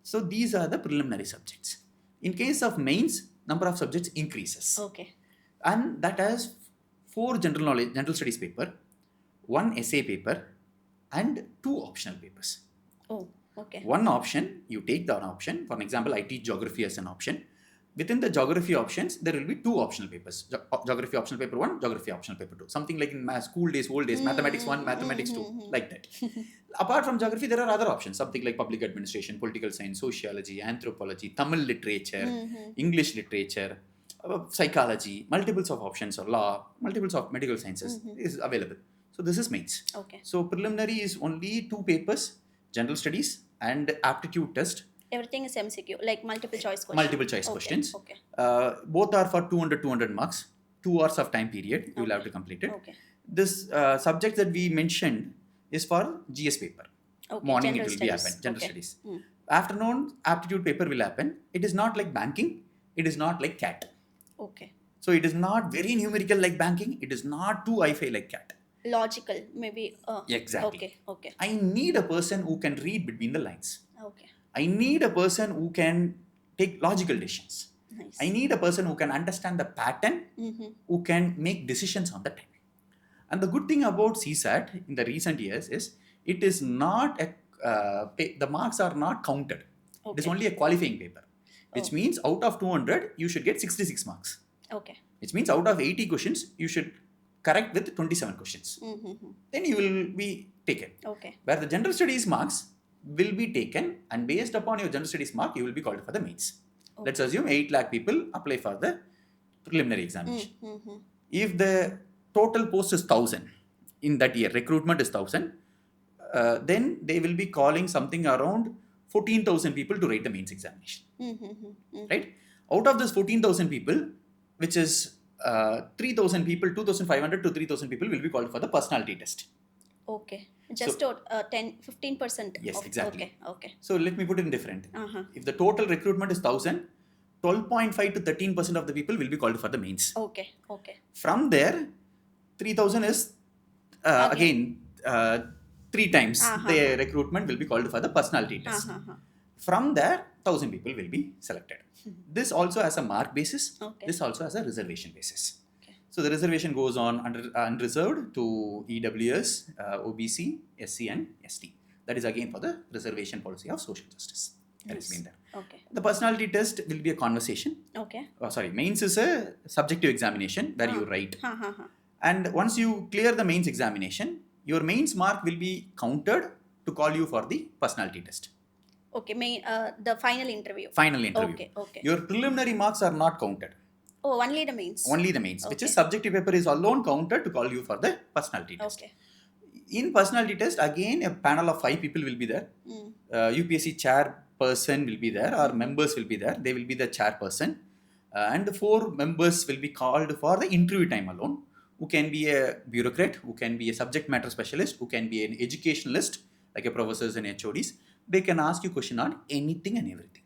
Speaker 1: So these are the preliminary subjects. In case of mains, number of subjects increases. And that has 4 general studies paper, 1 essay paper, and 2 optional papers. One option, you take the option. For example, I teach geography as an option. Within the geography options, there will be 2 optional papers. Geography optional paper 1, geography optional paper 2. Something like in my school days, old days, mathematics 1, mathematics 2, like that. Apart from geography, there are other options. Something like public administration, political science, sociology, anthropology, Tamil literature, English literature, psychology, multiples of options, or law, multiples of medical sciences is available. So this is mains. So preliminary is only 2 papers, general studies and aptitude test.
Speaker 2: Everything is MCQ, like multiple choice question.
Speaker 1: Multiple choice questions.
Speaker 2: Okay.
Speaker 1: Both are for 200 marks. 2 hours of time period. You will have to complete it.
Speaker 2: Okay.
Speaker 1: This subject that we mentioned is for GS paper.
Speaker 2: Okay.
Speaker 1: Morning
Speaker 2: General
Speaker 1: it will be
Speaker 2: studies.
Speaker 1: happen. General
Speaker 2: Okay.
Speaker 1: studies. Afternoon aptitude paper will happen. It is not like banking. It is not like CAT.
Speaker 2: Okay.
Speaker 1: So it is not very numerical like banking. It is not too high-fi like CAT.
Speaker 2: Logical, maybe.
Speaker 1: Exactly.
Speaker 2: Okay.
Speaker 1: I need a person who can read between the lines.
Speaker 2: Okay.
Speaker 1: I need a person who can take logical decisions.
Speaker 2: Nice.
Speaker 1: I need a person who can understand the pattern, who can make decisions on the time. And the good thing about CSAT in the recent years is it is not the marks are not counted. It is only a qualifying paper, which means out of 200 you should get 66 marks.
Speaker 2: Okay.
Speaker 1: Which means out of 80 questions you should correct with 27 questions. Then you will be taken.
Speaker 2: Okay.
Speaker 1: Where the general studies marks will be taken, and based upon your general studies mark you will be called for the mains. Let's assume 8 lakh people apply for the preliminary examination. If the total post is 1000 in that year, recruitment is 1000, then they will be calling something around 14,000 people to write the mains examination. Right? Out of this 14,000 people, which is 3,000 people, 2,500 to 3,000 people will be called for the personality test.
Speaker 2: Okay. Just 15%.
Speaker 1: Yes, exactly.
Speaker 2: Okay.
Speaker 1: So let me put it in different. If the total recruitment is 1000, 12.5 to 13% of the people will be called for the mains.
Speaker 2: Okay.
Speaker 1: From there, 3,000 is again 3 times the recruitment will be called for the personality test. From there, 1,000 people will be selected. This also has a mark basis. This also has a reservation basis. So the reservation goes on unreserved to EWS, OBC, SC and ST. That is again for the reservation policy of social justice. That has been there.
Speaker 2: Okay.
Speaker 1: The personality test will be a conversation.
Speaker 2: Okay.
Speaker 1: Mains is a subjective examination where you write. And once you clear the mains examination, your mains mark will be counted to call you for the personality test.
Speaker 2: Okay. The final interview. Okay.
Speaker 1: Your preliminary marks are not counted.
Speaker 2: Oh, only the mains.
Speaker 1: Only the mains, which is subjective paper is alone counted to call you for the personality test.
Speaker 2: Okay.
Speaker 1: In personality test, again, a panel of 5 people will be there. UPSC chairperson will be there, or members will be there. They will be the chairperson. And 4 members will be called for the interview time alone, who can be a bureaucrat, who can be a subject matter specialist, who can be an educationalist, like a professors and HODs. They can ask you question on anything and everything.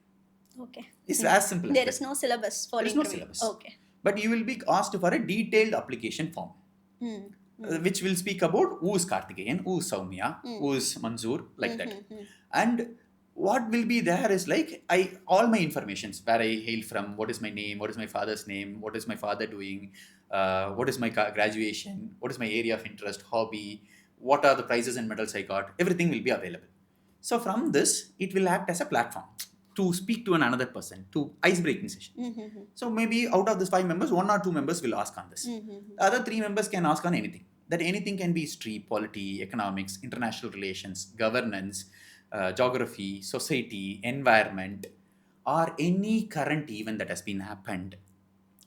Speaker 2: Okay.
Speaker 1: It's as simple as
Speaker 2: There
Speaker 1: that.
Speaker 2: is no syllabus for
Speaker 1: There is
Speaker 2: interview.
Speaker 1: no syllabus.
Speaker 2: Okay.
Speaker 1: But you will be asked for a detailed application form, which will speak about who is Karthikeyan, who is Soumya, who is Manzoor, like that. And what will be there is like all my informations, where I hail from, what is my name, what is my father's name, what is my father doing, what is my graduation, what is my area of interest, hobby, what are the prizes and medals I got, everything will be available. So from this, it will act as a platform to speak to another person, to ice-breaking session. So maybe out of these 5 members, 1 or 2 members will ask on this. The other 3 members can ask on anything. That anything can be history, polity, economics, international relations, governance, geography, society, environment, or any current event that has been happened,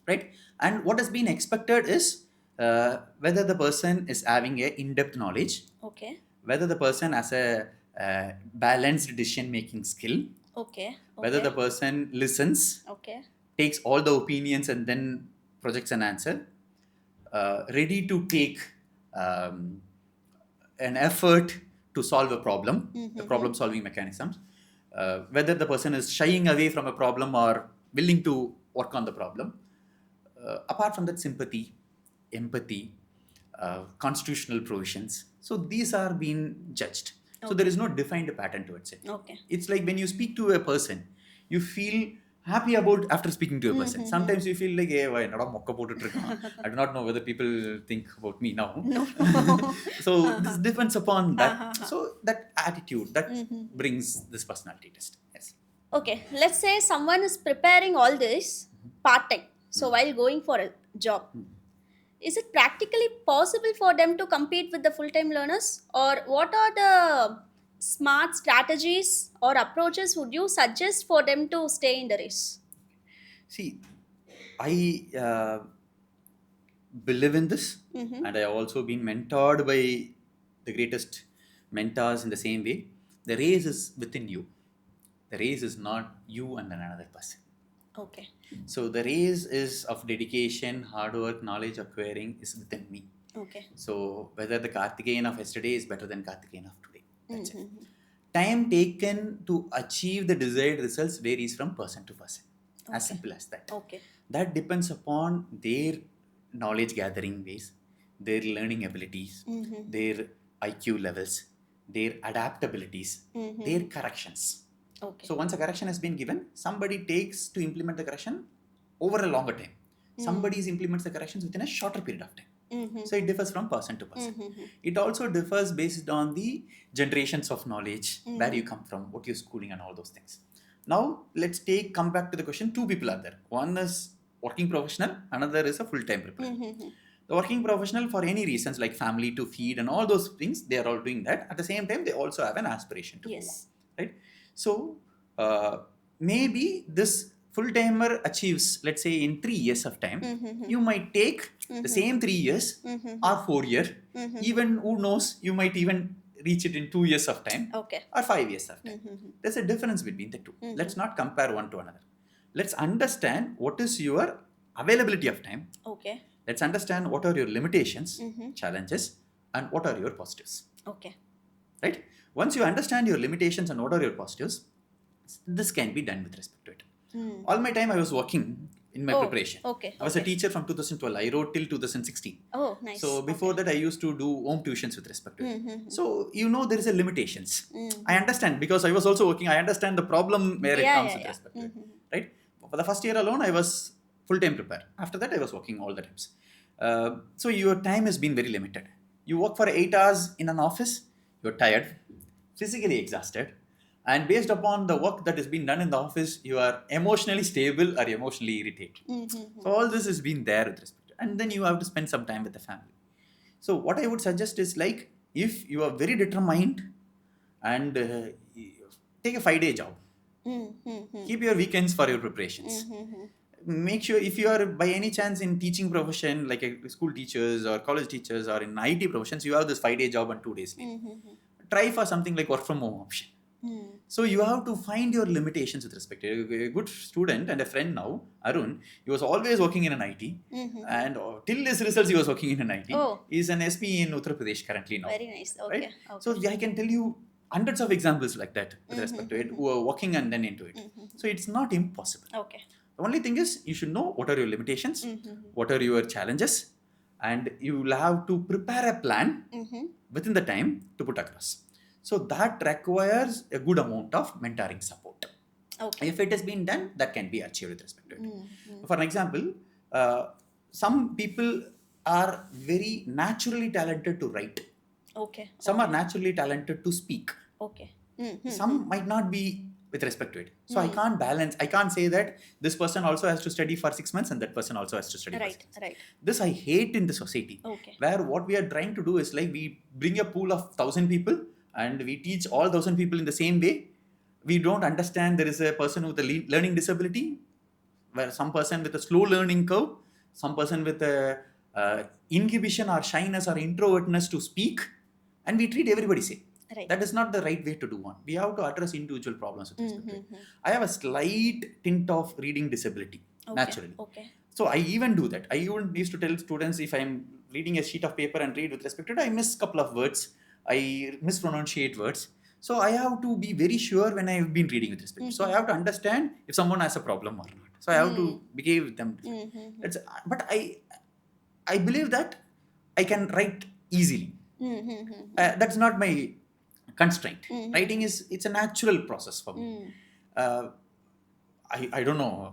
Speaker 1: right? And what has been expected is whether the person is having a in-depth knowledge, whether the person has a balanced decision-making skill, whether the person listens, takes all the opinions and then projects an answer, ready to take an effort to solve a problem, the problem solving mechanisms, whether the person is shying away from a problem or willing to work on the problem. Apart from that, sympathy, empathy, constitutional provisions. So these are being judged. So there is no defined pattern to it. It's like when you speak to a person, you feel happy about after speaking to a person. Sometimes you feel like, hey, I do not know whether people think about me now. So this depends upon that. So that attitude that brings this personality test. Yes.
Speaker 2: Okay, let's say someone is preparing all this part-time. So while going for a job, is it practically possible for them to compete with the full-time learners? Or what are the smart strategies or approaches would you suggest for them to stay in the race?
Speaker 1: See, I believe in this, and I have also been mentored by the greatest mentors in the same way. The race is within you. The race is not you and another person.
Speaker 2: Okay.
Speaker 1: So the race is of dedication, hard work, knowledge acquiring is within me.
Speaker 2: Okay.
Speaker 1: So whether the Karthikeyan of yesterday is better than Karthikeyan of today. That's it.
Speaker 2: Mm-hmm.
Speaker 1: Time taken to achieve the desired results varies from person to person. As
Speaker 2: Okay.
Speaker 1: simple as that.
Speaker 2: Okay.
Speaker 1: That depends upon their knowledge gathering ways, their learning abilities,
Speaker 2: Mm-hmm.
Speaker 1: their IQ levels, their adaptabilities,
Speaker 2: Mm-hmm.
Speaker 1: their corrections.
Speaker 2: Okay.
Speaker 1: So once a correction has been given, somebody takes to implement the correction over a longer time. Somebody implements the corrections within a shorter period of time.
Speaker 2: Mm-hmm.
Speaker 1: So it differs from person to person.
Speaker 2: Mm-hmm.
Speaker 1: It also differs based on the generations of knowledge, where you come from, what your schooling and all those things. Now let's come back to the question. Two people are there. One is working professional, another is a full-time preparer.
Speaker 2: Mm-hmm.
Speaker 1: The working professional, for any reasons like family to feed and all those things, they are all doing that. At the same time, they also have an aspiration to go on,
Speaker 2: Yes.
Speaker 1: right? So maybe this full-timer achieves, let's say in 3 years of time, you might take the same 3 years or 4 years. Even who knows, you might even reach it in 2 years of time
Speaker 2: Okay.
Speaker 1: or 5 years of time. There's a difference between the two. Let's not compare one to another. Let's understand what is your availability of time.
Speaker 2: Okay.
Speaker 1: Let's understand what are your limitations, challenges, and what are your positives.
Speaker 2: Okay.
Speaker 1: Right? Once you understand your limitations and what are your positives, this can be done with respect to it. All my time I was working in my preparation.
Speaker 2: Okay.
Speaker 1: I was a teacher from 2012. I wrote till 2016.
Speaker 2: Oh, nice.
Speaker 1: So before that, I used to do home tuitions with respect to it. So there is a limitations. I understand because I was also working. I understand the problem where it comes with respect to it. Right? For the first year alone, I was full-time prepared. After that, I was working all the times. So your time has been very limited. You work for 8 hours in an office. You're tired, physically exhausted, and based upon the work that has been done in the office, you are emotionally stable or emotionally irritated. So all this has been there with respect to, and then you have to spend some time with the family. So what I would suggest is, like, if you are very determined and take a 5-day job, keep your weekends for your preparations. Make sure, if you are by any chance in teaching profession, like school teachers or college teachers or in IT professions, you have this 5-day job and 2 days leave. Try for something like work from home option. So you have to find your limitations with respect to it. A good student and a friend now, Arun, he was always working in an IT, and till his results he was working in an IT.
Speaker 2: Oh.
Speaker 1: He's an SP in Uttar Pradesh currently now.
Speaker 2: Very nice. Okay.
Speaker 1: Right?
Speaker 2: Okay.
Speaker 1: So I can tell you hundreds of examples like that with respect to it, who are working and then into it. So it's not impossible.
Speaker 2: Okay.
Speaker 1: The only thing is, you should know what are your limitations, what are your challenges, and you will have to prepare a plan within the time to put across. So that requires a good amount of mentoring support.
Speaker 2: Okay.
Speaker 1: If it has been done, that can be achieved with respect to it. For an example, some people are very naturally talented to write.
Speaker 2: Okay.
Speaker 1: Some are naturally talented to speak.
Speaker 2: Okay.
Speaker 1: Some might not be with respect to it. So I can't balance. I can't say that this person also has to study for 6 months and that person also has to study for 6 months.
Speaker 2: Right.
Speaker 1: This I hate in the society.
Speaker 2: Okay.
Speaker 1: Where what we are trying to do is, like, we bring a pool of 1,000 people and we teach all 1,000 people in the same way. We don't understand there is a person with a learning disability, where some person with a slow learning curve, some person with a inhibition or shyness or introvertness to speak, and we treat everybody same.
Speaker 2: Right.
Speaker 1: That is not the right way to do one. We have to address individual problems with respect to it. I have a slight tint of reading disability, naturally.
Speaker 2: Okay.
Speaker 1: So I even do that. I even used to tell students, if I'm reading a sheet of paper and read with respect to it, I miss a couple of words. I mispronunciate words. So I have to be very sure when I've been reading with respect. So I have to understand if someone has a problem or not. So I have to behave with them. But I believe that I can write easily. That's not my constraint. Writing it's a natural process for me. I don't know.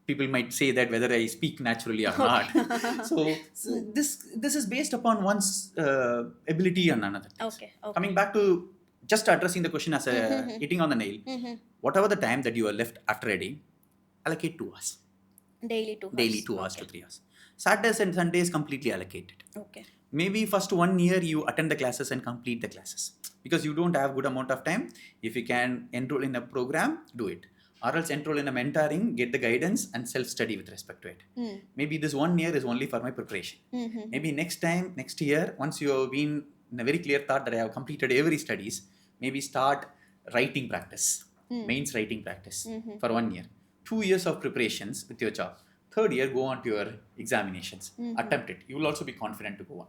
Speaker 1: People might say that whether I speak naturally or not. So this is based upon one's ability and another things.
Speaker 2: Okay.
Speaker 1: Coming back to just addressing the question as a hitting on the nail, whatever the time that you are left after a day, allocate 2 hours.
Speaker 2: Daily 2 hours.
Speaker 1: Daily 2 hours to 3 hours. Saturdays and Sundays completely allocated.
Speaker 2: Okay.
Speaker 1: Maybe first 1 year you attend the classes and complete the classes, because you don't have good amount of time. If you can enroll in a program, do it. Or else enroll in a mentoring, get the guidance and self-study with respect to it. Maybe this 1 year is only for my preparation. Maybe next year, once you have been in a very clear thought that I have completed every studies, maybe start writing practice. mains writing practice for 1 year. 2 years of preparations with your job. Third year, go on to your examinations. Attempt it. You will also be confident to go on.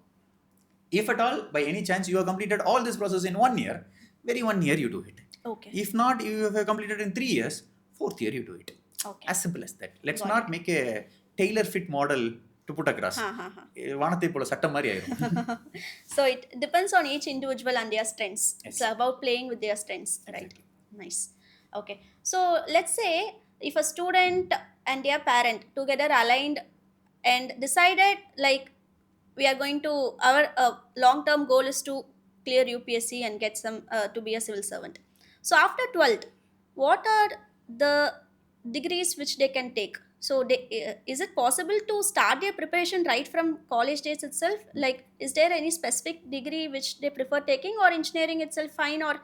Speaker 1: If at all, by any chance, you have completed all this process in 1 year, very 1 year you do it.
Speaker 2: Okay.
Speaker 1: If not, you have completed in 3 years, fourth year you do it.
Speaker 2: Okay.
Speaker 1: As simple as that. Let's
Speaker 2: Got
Speaker 1: not make a tailor fit model to put across. வானத்தை போல சட்டம் மாதிரி ஆயிரும்.
Speaker 2: So it depends on each individual and their strengths.
Speaker 1: Yes.
Speaker 2: It's about playing with their strengths, right?
Speaker 1: Exactly.
Speaker 2: Nice. Okay. So let's say if a student and their parent together aligned and decided like we are going to our long-term goal is to clear UPSC and get some to be a civil servant. So after 12th, what are the degrees which they can take? So they, is it possible to start their preparation right from college days itself? Like, is there any specific degree which they prefer taking, or engineering itself fine, or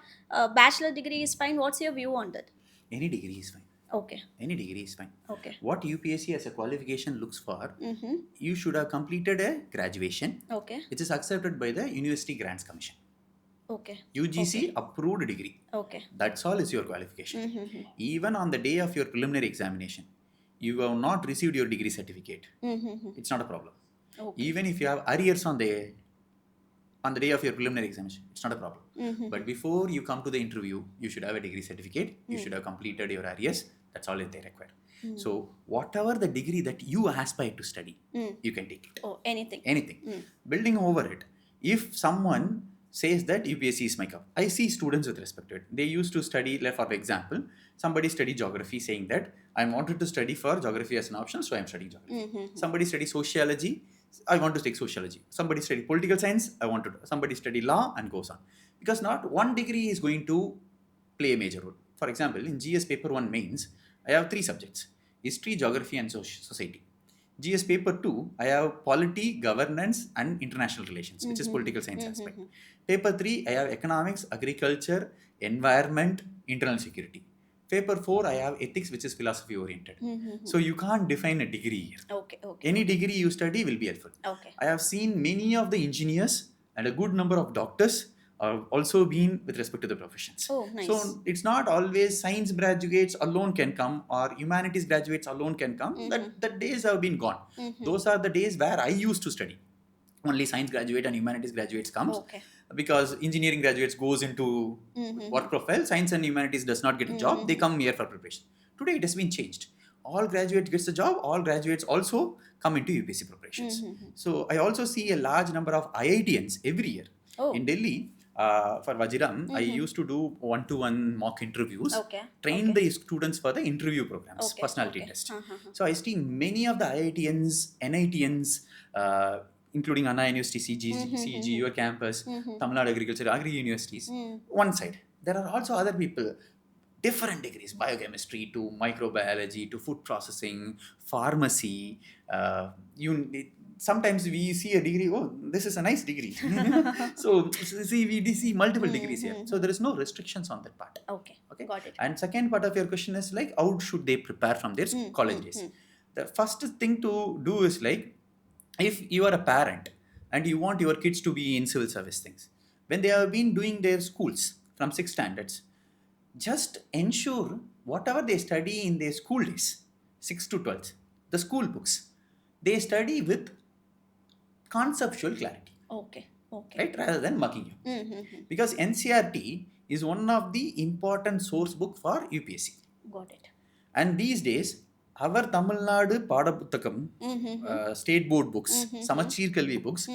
Speaker 2: bachelor degree is fine? What's your view on that?
Speaker 1: Any degree is fine.
Speaker 2: Okay.
Speaker 1: Any degree is fine.
Speaker 2: Okay.
Speaker 1: What UPSC as a qualification looks for, you should have completed a graduation,
Speaker 2: Okay.
Speaker 1: which is accepted by the University Grants Commission.
Speaker 2: Okay.
Speaker 1: UGC approved degree.
Speaker 2: Okay.
Speaker 1: That's all is your qualification. Even on the day of your preliminary examination, you have not received your degree certificate. It's not a problem.
Speaker 2: Okay.
Speaker 1: Even if you have arrears on the day of your preliminary examination, it's not a problem. But before you come to the interview, you should have a degree certificate. You should have completed your arrears. That's all that they require. So whatever the degree that you aspire to study, you can take it.
Speaker 2: Oh, anything.
Speaker 1: Anything. Building over it. If someone says that UPSC is my cup, I see students with respect to it. They used to study, like for example, somebody studied geography saying that I wanted to study for geography as an option, so I am studying geography. Somebody studied sociology, I want to take sociology. Somebody studied political science, somebody studied law and goes on. Because not one degree is going to play a major role. For example, in GS paper 1 mains, I have 3 subjects: history, geography and society. GS paper 2, I have polity, governance and international relations, which is political science aspect. Paper 3, I have economics, agriculture, environment, internal security. Paper 4, I have ethics, which is philosophy oriented. So you can't define a degree here.
Speaker 2: Okay. Okay.
Speaker 1: Any degree you study will be helpful.
Speaker 2: Okay.
Speaker 1: I have seen many of the engineers and a good number of doctors have also been with respect to the professions.
Speaker 2: Oh, nice.
Speaker 1: So it's not always science graduates alone can come or humanities graduates alone can come. That days have been gone. Those are the days where I used to study. Only science graduate and humanities graduates comes.
Speaker 2: Okay.
Speaker 1: Because engineering graduates goes into work profile, science and humanities does not get a job, they come here for preparation. Today it has been changed. All graduates gets a job, all graduates also come into UPSC preparations. So I also see a large number of IITians every year.
Speaker 2: Oh.
Speaker 1: In Delhi, for Vajiram, I used to do one-to-one mock interviews,
Speaker 2: Okay.
Speaker 1: train the students for the interview programs,
Speaker 2: Okay.
Speaker 1: personality
Speaker 2: Okay.
Speaker 1: test. So I see many of the IITians, NITians, including Anna University, CG, your campus, Tamil Nadu Agriculture, Agri Universities, one side. There are also other people, different degrees, biochemistry to microbiology to food processing, pharmacy. Sometimes we see a degree, oh, this is a nice degree. So see, we see multiple degrees here. So there is no restrictions on that part.
Speaker 2: Okay.
Speaker 1: Okay.
Speaker 2: Got it.
Speaker 1: And second part of your question is like, how should they prepare from their college days? The first thing to do is like, if you are a parent and you want your kids to be in civil service things, when they have been doing their schools from 6 standards, just ensure whatever they study in their school days, 6 to 12, the school books, they study with conceptual clarity.
Speaker 2: Okay. Okay.
Speaker 1: Right? Rather than mucking you. Because NCRT is one of the important source book for UPSC.
Speaker 2: Got it.
Speaker 1: And these days, our Tamil Nadu Padaputhakam, state board books, Samachir Kalvi books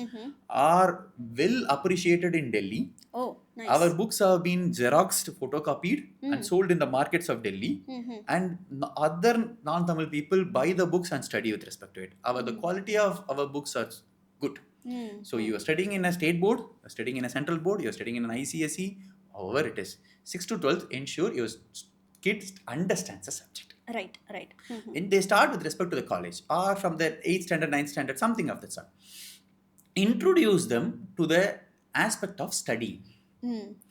Speaker 1: are well appreciated in Delhi.
Speaker 2: Oh, nice.
Speaker 1: Our books have been xeroxed, photocopied and sold in the markets of Delhi. And other non-Tamil people buy the books and study with respect to it. The quality of our books are good. So you are studying in a state board, you are studying in a central board, you are studying in an ICSE, however it is. 6 to 12, ensure your kids understands the subject.
Speaker 2: Right.
Speaker 1: When they start with respect to the college or from the 8th standard, 9th standard, something of that sort, introduce them to the aspect of studying.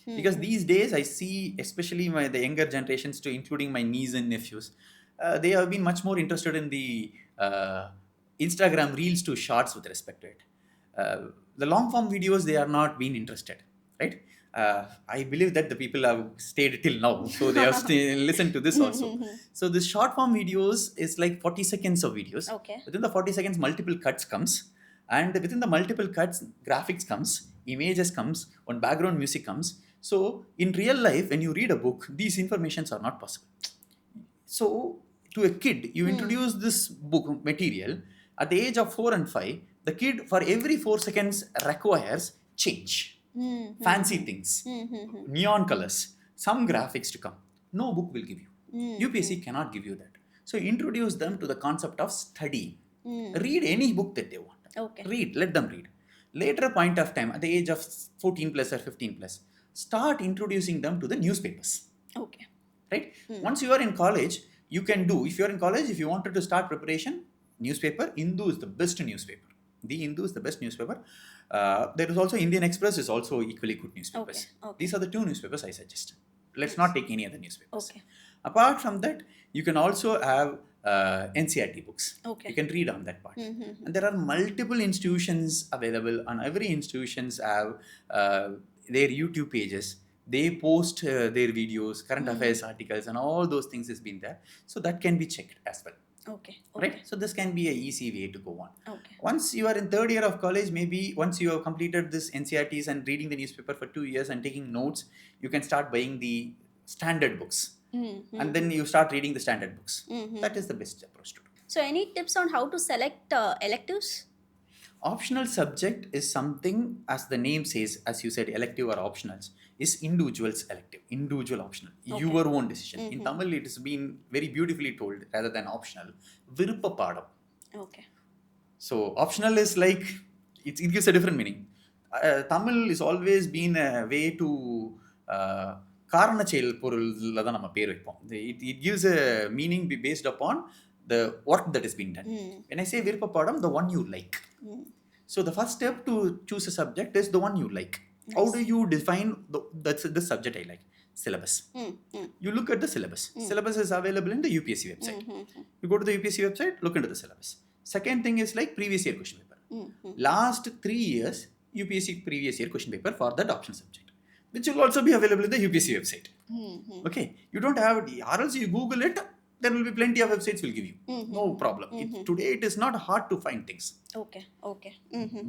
Speaker 1: Because these days I see, especially the younger generations, to including my niece and nephews, they have been much more interested in the Instagram reels to shorts with respect to it. The long form videos, they are not being interested, right? I believe that the people have stayed till now, so they have listened to this also. So this short form videos is like 40 seconds of videos.
Speaker 2: Okay.
Speaker 1: Within the 40 seconds, multiple cuts comes, and within the multiple cuts, graphics comes, images comes, one background music comes. So in real life, when you read a book, these informations are not possible. So to a kid, you introduce this book material at the age of 4 and 5. The kid for every 4 seconds requires change, fancy things, neon colors, some graphics to come. No book will give you. UPSC cannot give you that. So introduce them to the concept of study. Read any book that they want.
Speaker 2: Okay.
Speaker 1: Read, let them read. Later point of time, at the age of 14 plus or 15 plus, start introducing them to the newspapers.
Speaker 2: Okay.
Speaker 1: Right? Once you are in college, you can do, if you are in college, if you wanted to start preparation, newspaper, Hindu is the best newspaper. The Hindu is the best newspaper. There is also Indian Express is also equally good newspapers.
Speaker 2: Okay.
Speaker 1: These are the two newspapers I suggest. Let's not take any other newspapers.
Speaker 2: Okay.
Speaker 1: Apart from that, you can also have NCRT books.
Speaker 2: Okay.
Speaker 1: You can read on that part. And there are multiple institutions available, and every institutions have their YouTube pages. They post their videos, current affairs articles, and all those things has been there. So that can be checked as well.
Speaker 2: Okay.
Speaker 1: Right? So this can be an easy way to go on.
Speaker 2: Okay.
Speaker 1: Once you are in third year of college, maybe once you have completed this NCRTs and reading the newspaper for 2 years and taking notes, you can start buying the standard books. And then you start reading the standard books. That is the best approach to do.
Speaker 2: So, any tips on how to select electives?
Speaker 1: Optional subject is something, as the name says, as you said, elective or optionals, is individual's elective, individual optional, your own decision. In Tamil, it has been very beautifully told rather than optional. Viruppa padam.
Speaker 2: Okay.
Speaker 1: So, optional is like, it gives a different meaning. Tamil is always been a way to காரண செயல் பொருள்ல தான் நம்ம பேர் வைப்போம். It gives a meaning based upon the work that is being done. When I say விருப்ப பாடம், the one you like. So the first step to choose a subject is the one you like. Nice. How do you define this subject I like? Syllabus. You look at the syllabus. Syllabus is available in the UPSC website. You go to the UPSC website, look into the syllabus. Second thing is like previous year question paper. Last 3 years, UPSC previous year question paper for that optional subject, which will also be available in the UPSC website. Okay, you don't have it, or else you Google it, there will be plenty of websites will give you. No problem. Today it is not hard to find things.
Speaker 2: Okay.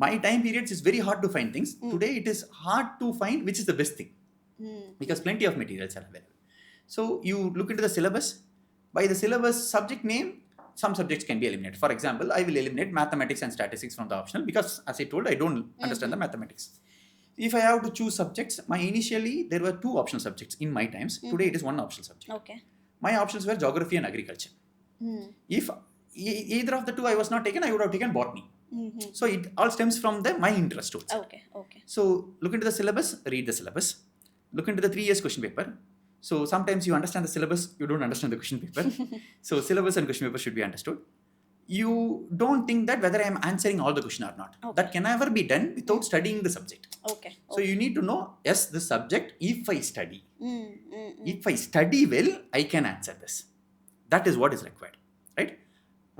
Speaker 1: My time periods is very hard to find things. Today it is hard to find which is the best thing. Because plenty of materials are available. So you look into the syllabus. By the syllabus subject name, some subjects can be eliminated. For example, I will eliminate mathematics and statistics from the optional because, as I told, I don't understand the mathematics. If I have to choose subjects, initially there were 2 optional subjects in my times. Today it is 1 optional subject.
Speaker 2: Okay.
Speaker 1: My options were geography and agriculture. If either of the 2 I was not taken, I would have taken botany. So it all stems from my interest also.
Speaker 2: Okay.
Speaker 1: So look into the syllabus, read the syllabus. Look into the 3 years question paper. So sometimes you understand the syllabus, you don't understand the question paper. So syllabus and question paper should be understood. You don't think that whether I am answering all the question or not.
Speaker 2: Okay.
Speaker 1: That can never be done without studying the subject.
Speaker 2: Okay.
Speaker 1: So you need to know, yes, this subject, if I study, if I study well, I can answer this. That is what is required, right?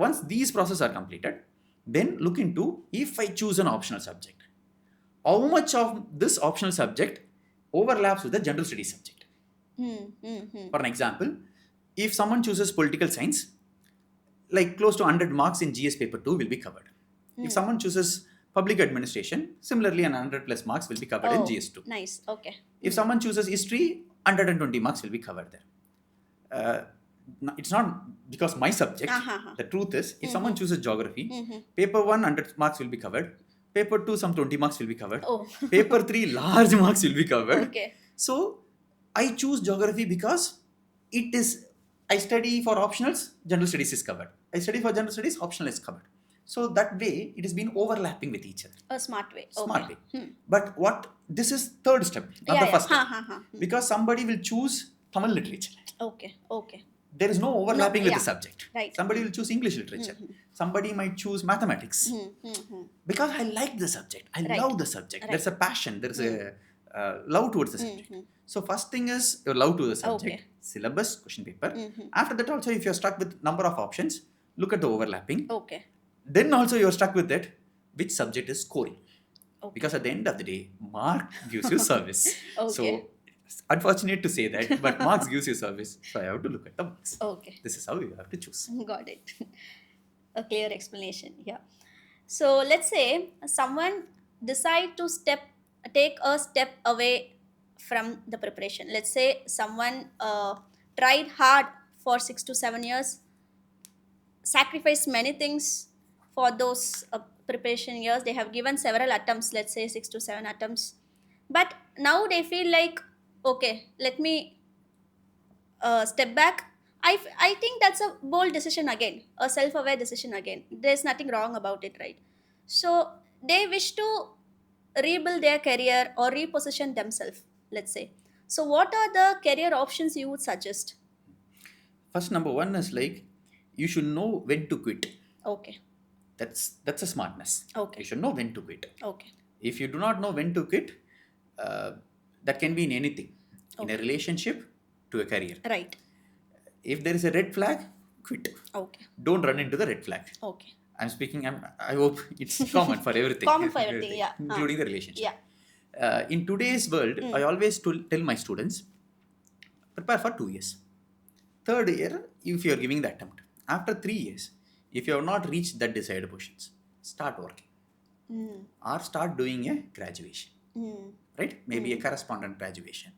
Speaker 1: Once these processes are completed, then look into, if I choose an optional subject, how much of this optional subject overlaps with the general studies subject. For an example, if someone chooses political science, like close to 100 marks in GS paper 2 will be covered. If someone chooses public administration, similarly 100 plus marks will be covered in GS 2.
Speaker 2: Nice. Okay.
Speaker 1: If someone chooses history, 120 marks will be covered there. It's not because my subject. The truth is, if someone chooses geography, paper 1 100 marks will be covered. Paper 2 some 20 marks will be covered. Paper 3 large marks will be covered.
Speaker 2: Okay.
Speaker 1: So I choose geography because it is, I study for optionals, general studies is covered. I study for general studies, optional is covered. So that way, it has been overlapping with each other.
Speaker 2: A smart way.
Speaker 1: Smart way. But this is third step, not the first step. Because somebody will choose Tamil literature.
Speaker 2: Okay.
Speaker 1: There is no overlapping with the subject.
Speaker 2: Right.
Speaker 1: Somebody will choose English literature. Somebody might choose mathematics. Because I like the subject. I love the subject.
Speaker 2: Right.
Speaker 1: There's a passion. There's a love towards the subject. So first thing is your love to the subject, syllabus, question paper. After that also, if you're stuck with number of options, look at the overlapping.
Speaker 2: Okay.
Speaker 1: Then also you're stuck with it, which subject is scoring. Because at the end of the day, mark gives you service.
Speaker 2: Okay.
Speaker 1: So it's unfortunate to say that, but marks gives you service. So I have to look at the marks.
Speaker 2: Okay.
Speaker 1: This is how you have to choose.
Speaker 2: Got it. A clear explanation. Yeah. So let's say someone decide to take a step away from the preparation. Let's say someone tried hard for 6 to 7 years, sacrificed many things for those preparation years. They have given several attempts, let's say 6 to 7 attempts, but now they feel like, okay, let me step back. I think that's a bold decision again, a self-aware decision again. There's nothing wrong about it, right? So they wish to rebuild their career or reposition themselves, let's say. So what are the career options you would suggest?
Speaker 1: First, number one is like you should know when to quit.
Speaker 2: Okay.
Speaker 1: That's a smartness.
Speaker 2: Okay.
Speaker 1: You should know when to quit.
Speaker 2: Okay.
Speaker 1: If you do not know when to quit, that can be in anything, in a relationship to a career.
Speaker 2: Right.
Speaker 1: If there is a red flag, quit.
Speaker 2: Okay.
Speaker 1: Don't run into the red flag.
Speaker 2: Okay.
Speaker 1: I hope it's common for everything.
Speaker 2: Common for everything, yeah.
Speaker 1: Including the relationship.
Speaker 2: Yeah.
Speaker 1: In today's world, I always tell my students, prepare for 2 years. Third year, if you are giving the attempt. After 3 years, if you have not reached that desired positions, start working. Or start doing a graduation. Right? Maybe a correspondent graduation,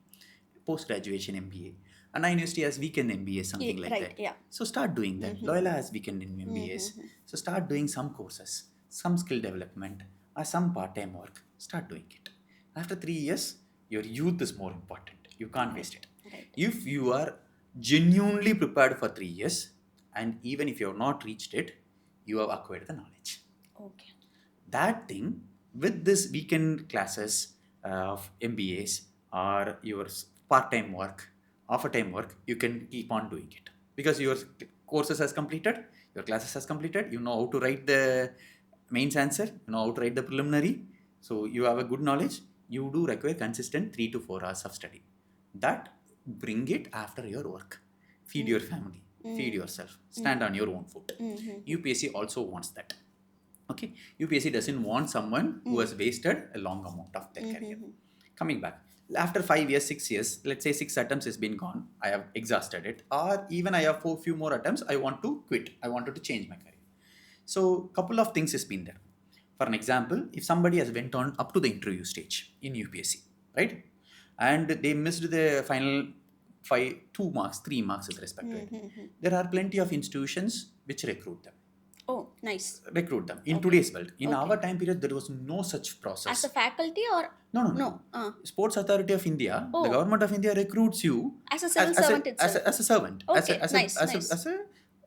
Speaker 1: post-graduation MBA. Anna University has weekend MBA, something like that.
Speaker 2: Yeah.
Speaker 1: So start doing that. Loyola has weekend MBAs. So start doing some courses, some skill development, or some part-time work. Start doing it. After 3 years, your youth is more important. You can't waste it.
Speaker 2: Right.
Speaker 1: If you are genuinely prepared for 3 years, and even if you have not reached it, you have acquired the knowledge.
Speaker 2: Okay.
Speaker 1: That thing, with this weekend classes of MBAs or your part-time work, offer-time work, you can keep on doing it. Because your courses has completed, your classes has completed, you know how to write the mains answer, you know how to write the preliminary, so you have a good knowledge. You do require consistent 3 to 4 hours of study. That bring it after your work. Feed your family, feed yourself, stand on your own foot. UPSC also wants that. Okay, UPSC doesn't want someone who has wasted a long amount of their career. Coming back, after 5 years, 6 years, let's say 6 attempts has been gone, I have exhausted it, or even I have few more attempts, I want to quit, I wanted to change my career. So couple of things has been there. For an example, if somebody has went on up to the interview stage in UPSC, right, and they missed the final 2 marks, 3 marks is respected, there are plenty of institutions which recruit them.
Speaker 2: Oh, nice.
Speaker 1: Recruit them in today's world. In our time period, there was no such process.
Speaker 2: As a faculty or?
Speaker 1: No. Sports Authority of India, the government of India recruits you
Speaker 2: as a civil servant itself.
Speaker 1: As a servant,
Speaker 2: Okay,
Speaker 1: as
Speaker 2: nice.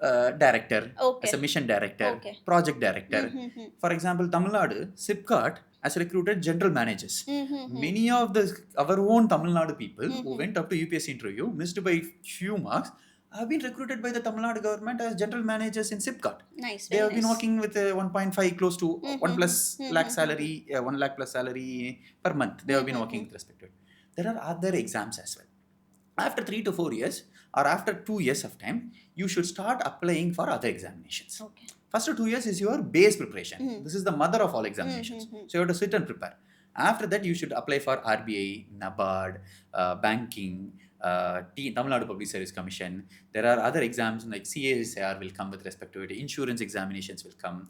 Speaker 1: Director,
Speaker 2: Okay.
Speaker 1: as a mission director,
Speaker 2: Okay.
Speaker 1: project director. For example, Tamil Nadu, SIPCAT has recruited general managers. Many of our own Tamil Nadu people who went up to UPSC interview, missed by few marks, have been recruited by the Tamil Nadu government as general managers in SIPCAT.
Speaker 2: Nice.
Speaker 1: They
Speaker 2: Very
Speaker 1: have been
Speaker 2: nice.
Speaker 1: working with 1.5 close to 1 plus lakh salary, 1 lakh plus salary per month. They have been working with respect to it. There are other exams as well. After 3 to 4 years or after 2 years of time, you should start applying for other examinations.
Speaker 2: Okay.
Speaker 1: First 2 years is your base preparation. This is the mother of all examinations. So you have to sit and prepare. After that, you should apply for RBI, NABARD, banking, Tamil Nadu Public Service Commission. There are other exams like CASR will come with respect to it. Insurance examinations will come.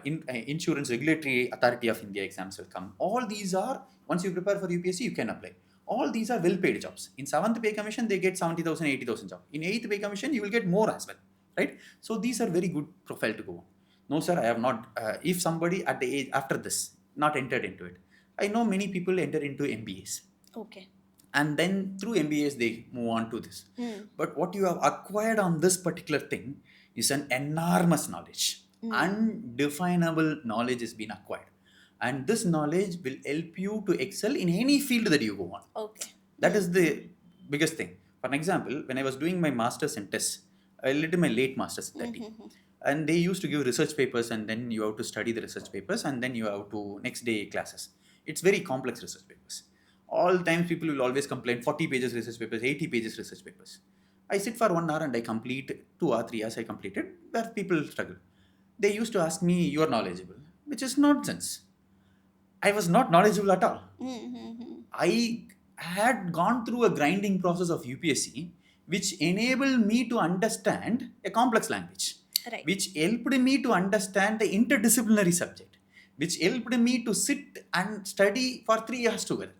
Speaker 1: Insurance Regulatory Authority of India exams will come. All these are, once you prepare for UPSC, you can apply. All these are well-paid jobs. In 7th Pay Commission, they get 70,000, 80,000 jobs. In 8th Pay Commission, you will get more as well. Right? So these are very good profile to go on. No, sir, I have not. If somebody at the age after this not entered into it, I know many people enter into MBAs.
Speaker 2: Okay.
Speaker 1: And then through MBAs, they move on to this. But what you have acquired on this particular thing is an enormous knowledge. Undefinable knowledge has been acquired. And this knowledge will help you to excel in any field that you go on.
Speaker 2: Okay.
Speaker 1: That is the biggest thing. For an example, when I was doing my master's and tests, I did my late master's at 30. And they used to give research papers, and then you have to study the research papers, and then you have to next day classes. It's very complex research papers. All times people will always complain 40 pages research papers, 80 pages research papers. I sit for 1 hour and I complete 2 or 3 hours I completed, where people struggle. They used to ask me, you are knowledgeable, which is nonsense. I was not knowledgeable at all.
Speaker 2: Mm-hmm.
Speaker 1: I had gone through a grinding process of UPSC, which enabled me to understand a complex language,
Speaker 2: Right.
Speaker 1: which helped me to understand the interdisciplinary subject, which helped me to sit and study for 3 years together.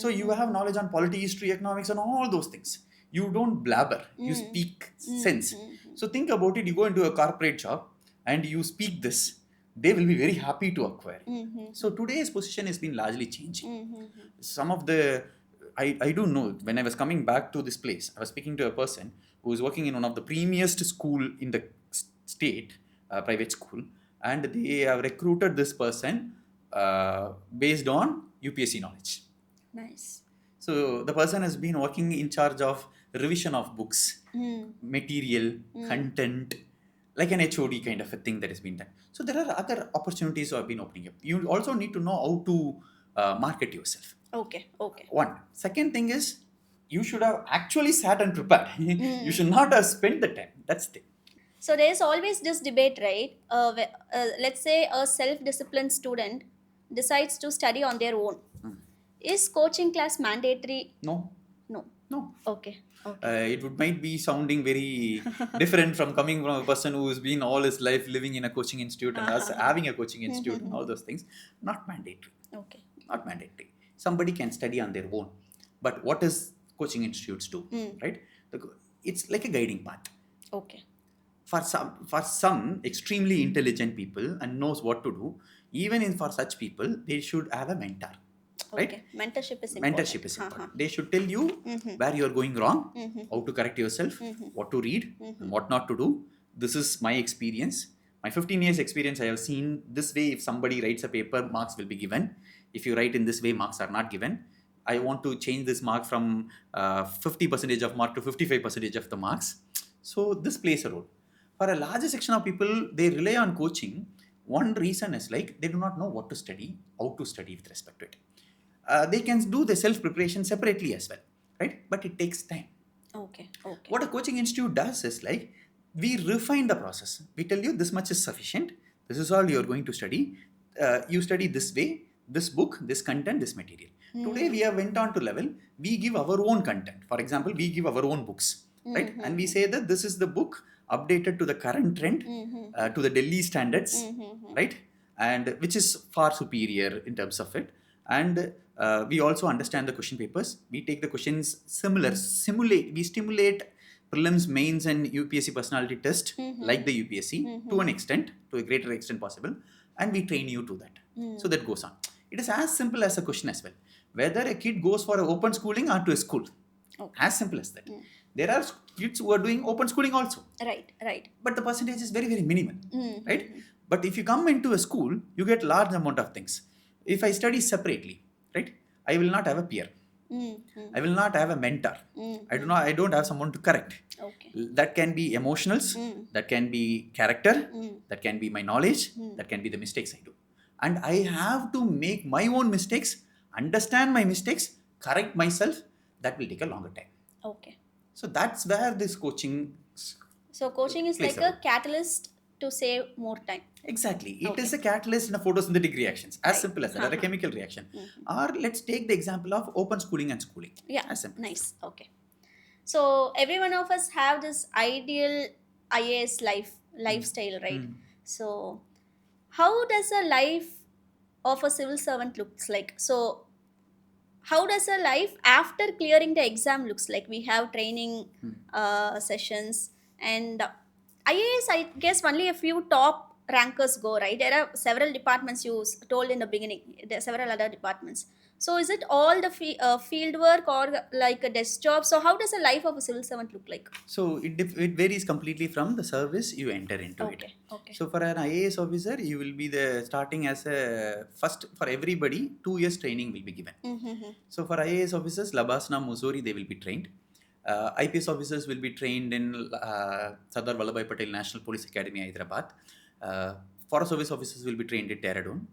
Speaker 1: So you have knowledge on polity, history, economics, and all those things. You don't blabber, you speak sense. So think about it, you go into a corporate job and you speak this, they will be very happy to acquire. So today's position has been largely changing. Some of the I do know when I was coming back to this place, I was speaking to a person who is working in one of the premierest school in the state, private school, and they have recruited this person based on UPSC knowledge.
Speaker 2: Nice.
Speaker 1: So the person has been working in charge of revision of books, material, content, like an HOD kind of a thing that has been done. So there are other opportunities that have been opening up. You also need to know how to market yourself.
Speaker 2: Okay. Okay.
Speaker 1: One. Second thing is you should have actually sat and prepared. You should not have spent the time. That's the thing.
Speaker 2: So there's always this debate, right? Let's say a self-disciplined student decides to study on their own. Is coaching class mandatory?
Speaker 1: No.
Speaker 2: No.
Speaker 1: No.
Speaker 2: Okay. Okay.
Speaker 1: It would might be sounding very different from coming from a person who has been all his life living in a coaching institute and us having a coaching institute and all those things. Not mandatory.
Speaker 2: Okay.
Speaker 1: Not mandatory. Somebody can study on their own. But what does coaching institutes do? Right? It's like a guiding path.
Speaker 2: Okay.
Speaker 1: For some extremely intelligent people and knows what to do, even for such people, they should have a mentor. Right?
Speaker 2: Okay. Mentorship is important.
Speaker 1: Mentorship is important. They should tell you where you are going wrong, how to correct yourself, what to read, and what not to do. This is my experience. My 15 years experience, I have seen this way. If somebody writes a paper, marks will be given. If you write in this way, marks are not given. I want to change this mark from 50% of mark to 55% of the marks. So this plays a role. For a larger section of people, they rely on coaching. One reason is like they do not know what to study, how to study with respect to it. They can do the self-preparation separately as well, right? But it takes time.
Speaker 2: Okay. Okay.
Speaker 1: What a coaching institute does is like, we refine the process. We tell you this much is sufficient. This is all you're going to study. You study this way, this book, this content, this material. Today we have went on to level, we give our own content. For example, we give our own books, right? And we say that this is the book updated to the current trend, to the Delhi standards, right? And which is far superior in terms of it. And we also understand the question papers. We take the questions we stimulate prelims, mains and UPSC personality test like the UPSC to an extent, to a greater extent possible, and we train you to that. So that goes on. It is as simple as a question as well. Whether a kid goes for an open schooling or to a school.
Speaker 2: Okay.
Speaker 1: As simple as that. There are kids who are doing open schooling also.
Speaker 2: Right. Right.
Speaker 1: But the percentage is very, very minimal. Right? But if you come into a school, you get large amount of things. If I study separately, right, I will not have a peer. I will not have a mentor. I don't have someone to correct.
Speaker 2: Okay.
Speaker 1: That can be emotionals, that can be character, that can be my knowledge, that can be the mistakes I do. And I have to make my own mistakes, understand my mistakes, correct myself. That will take a longer time.
Speaker 2: Okay.
Speaker 1: So that's where this coaching.
Speaker 2: So coaching is like a catalyst to save more time.
Speaker 1: Exactly. It is a catalyst in a photosynthetic reactions. As simple as that, or a chemical reaction. Or let's take the example of open schooling and schooling.
Speaker 2: Yeah.
Speaker 1: As simple.
Speaker 2: Nice. Okay. So every one of us have this ideal IAS lifestyle, right? So how does a life of a civil servant looks like? So how does a life after clearing the exam looks like? We have training sessions, and IAS, I guess only a few top rankers go, right? There are several departments you told in the beginning. There are several other departments. So is it all the field work or like a desk job? So how does a life of a civil servant look like?
Speaker 1: So it varies completely from the service you enter into it.
Speaker 2: Okay.
Speaker 1: So for an IAS officer, you will be starting as a first, for everybody, 2 years training will be given. So for IAS officers, Labasna, Mussoorie, they will be trained. IPS officers will be trained in Sardar Vallabhbhai Patel National Police Academy, Hyderabad. Forest Service officers will be trained at Dehradun.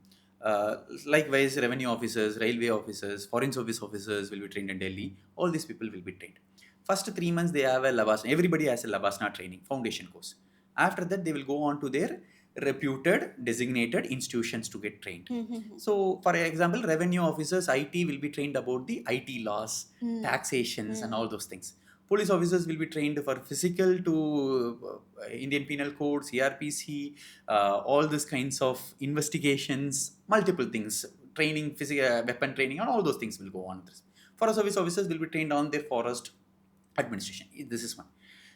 Speaker 1: Likewise, revenue officers, railway officers, foreign service officers will be trained in Delhi. All these people will be trained. First 3 months, they have a Labasna. Everybody has a Labasna training, foundation course. After that, they will go on to their reputed designated institutions to get trained.
Speaker 2: Mm-hmm.
Speaker 1: So, for example, revenue officers, IT will be trained about the IT laws, taxations, and all those things. Police officers will be trained for physical to Indian Penal Code, CRPC, all these kinds of investigations, multiple things, training, physical, weapon training, and all those things will go on. Forest Service officers will be trained on their forest administration. This is one.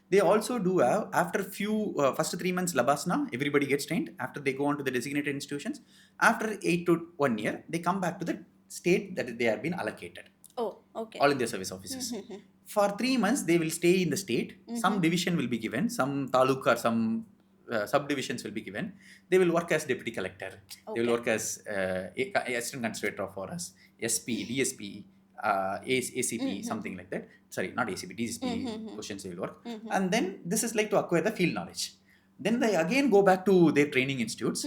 Speaker 1: They also do have, after few, first 3 months Labasna, everybody gets trained. After they go on to the designated institutions, after 8 to 1 year, they come back to the state that they have been allocated.
Speaker 2: Oh, okay.
Speaker 1: All India service officers. For 3 months, they will stay in the state. Some division will be given, some taluk or some subdivisions will be given. They will work as deputy collector. They will work as assistant conservator of forest, SP, DSP, ACP, something like that. Sorry, not ACP, DSP positions they will work. And then this is like to acquire the field knowledge. Then they again go back to their training institutes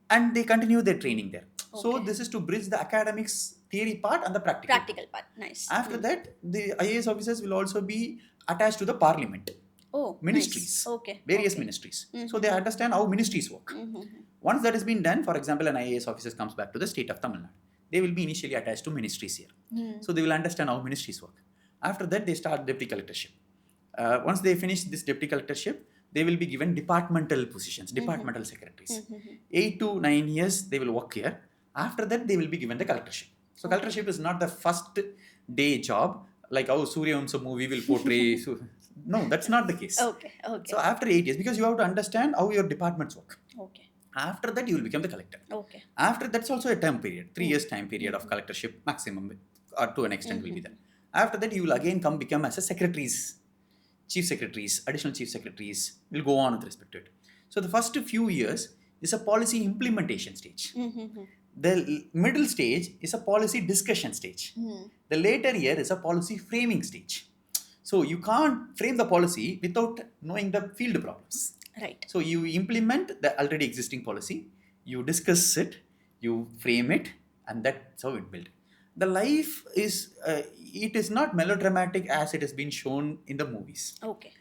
Speaker 1: and they continue their training there. So this is to bridge the academics theory part and the practical
Speaker 2: part. Nice.
Speaker 1: After that, the IAS officers will also be attached to the parliament.
Speaker 2: Oh,
Speaker 1: Ministries.
Speaker 2: Nice. Okay.
Speaker 1: Various ministries. So they understand how ministries work. Once that has been done, for example, an IAS officer comes back to the state of Tamil Nadu. They will be initially attached to ministries here. So they will understand how ministries work. After that, they start deputy collectorship. Once they finish this deputy collectorship, they will be given departmental positions, departmental secretaries. 8 to 9 years, they will work here. After that, they will be given the collectorship. So collectorship is not the first day job, like how Surya Vamsam movie will portray. No, that's not the case.
Speaker 2: Okay.
Speaker 1: So after 8 years, because you have to understand how your departments work.
Speaker 2: Okay.
Speaker 1: After that, you will become the collector.
Speaker 2: Okay.
Speaker 1: After that's also a time period, 3 years time period of collectorship maximum, or to an extent will be there. After that, you will again become as a secretaries, chief secretaries, additional chief secretaries will go on with respect to it. So the first few years is a policy implementation stage. The middle stage is a policy discussion stage. The later year is a policy framing stage. So you can't frame the policy without knowing the field problems.
Speaker 2: Right.
Speaker 1: So you implement the already existing policy, you discuss it, you frame it, and that's how it built. The life is, it is not melodramatic as it has been shown in the movies.
Speaker 2: Okay.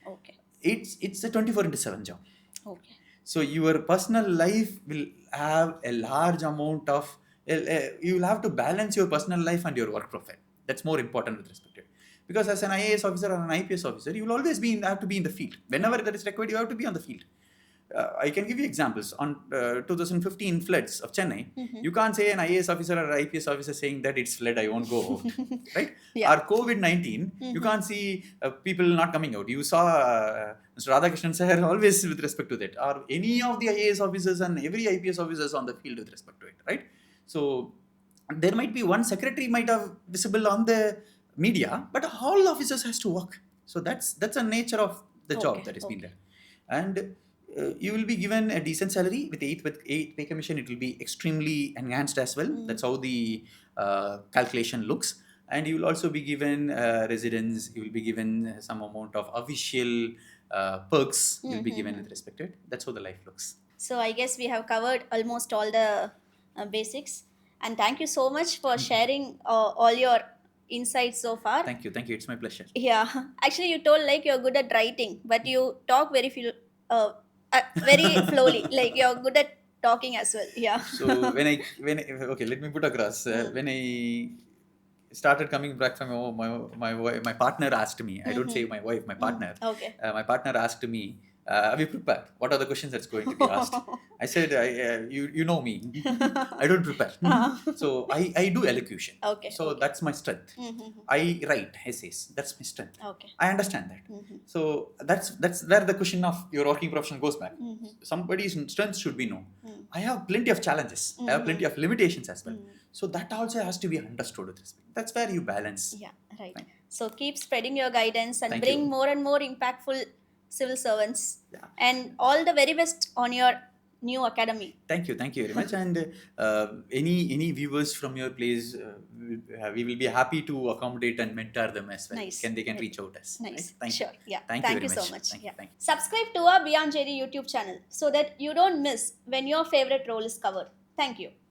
Speaker 1: It's a 24/7 job.
Speaker 2: Okay.
Speaker 1: So your personal life will have a large amount of, you will have to balance your personal life and your work profile. That's more important with respect to it. Because as an IAS officer or an IPS officer, you will always have to be in the field. Whenever that is required, you have to be on the field. I can give you examples. On 2015 floods of Chennai, you can't say an IAS officer or IPS officer saying that it's flood, I won't go out. Right?
Speaker 2: Yeah.
Speaker 1: Or COVID-19, you can't see people not coming out. You saw Mr. Radhakrishnan sir always with respect to that. Or any of the IAS officers and every IPS officers on the field with respect to it. Right? So there might be one secretary might have visible on the media, but all officers has to work. So that's a nature of the job that has been there. And you will be given a decent salary with 8 pay commission. It will be extremely enhanced as well. That's how the calculation looks. And you will also be given residence. You will be given some amount of official perks. You will be given with respect to it. That's how the life looks.
Speaker 2: So I guess we have covered almost all the basics. And thank you so much for sharing all your insights so far.
Speaker 1: Thank you. It's my pleasure.
Speaker 2: Yeah. Actually, you told like you're good at writing, but you talk very very slowly. Like you're good at talking as well. Yeah.
Speaker 1: So okay, let me put across. When I started coming back from home, my partner asked me. I don't say my wife, my partner.
Speaker 2: Okay.
Speaker 1: My partner asked me, "Are we prepared? What are the questions that's going to be asked?" I said, "You know me. I don't prepare. So I do elocution.
Speaker 2: Okay.
Speaker 1: So that's my strength. I write essays. That's my strength.
Speaker 2: Okay.
Speaker 1: I understand that. So that's where the question of your working profession goes back. Somebody's strength should be known. I have plenty of challenges. I have plenty of limitations as well. So that also has to be understood with respect. That's where you balance.
Speaker 2: Yeah. Right.
Speaker 1: Fine.
Speaker 2: So keep spreading your guidance and
Speaker 1: Thank
Speaker 2: bring
Speaker 1: you.
Speaker 2: more and more impactful civil servants.
Speaker 1: Yeah.
Speaker 2: And all the very best on your new academy.
Speaker 1: Thank you very much. And any viewers from your place, we will be happy to accommodate and mentor them as well.
Speaker 2: Nice.
Speaker 1: They can reach out us.
Speaker 2: Nice.
Speaker 1: Right? Thank
Speaker 2: Sure.
Speaker 1: you.
Speaker 2: Yeah.
Speaker 1: Thank you very
Speaker 2: so
Speaker 1: much.
Speaker 2: much.
Speaker 1: Thank you.
Speaker 2: Yeah.
Speaker 1: Thank you.
Speaker 2: Subscribe to our Beyond JD YouTube channel so that you don't miss when your favorite role is covered. Thank you.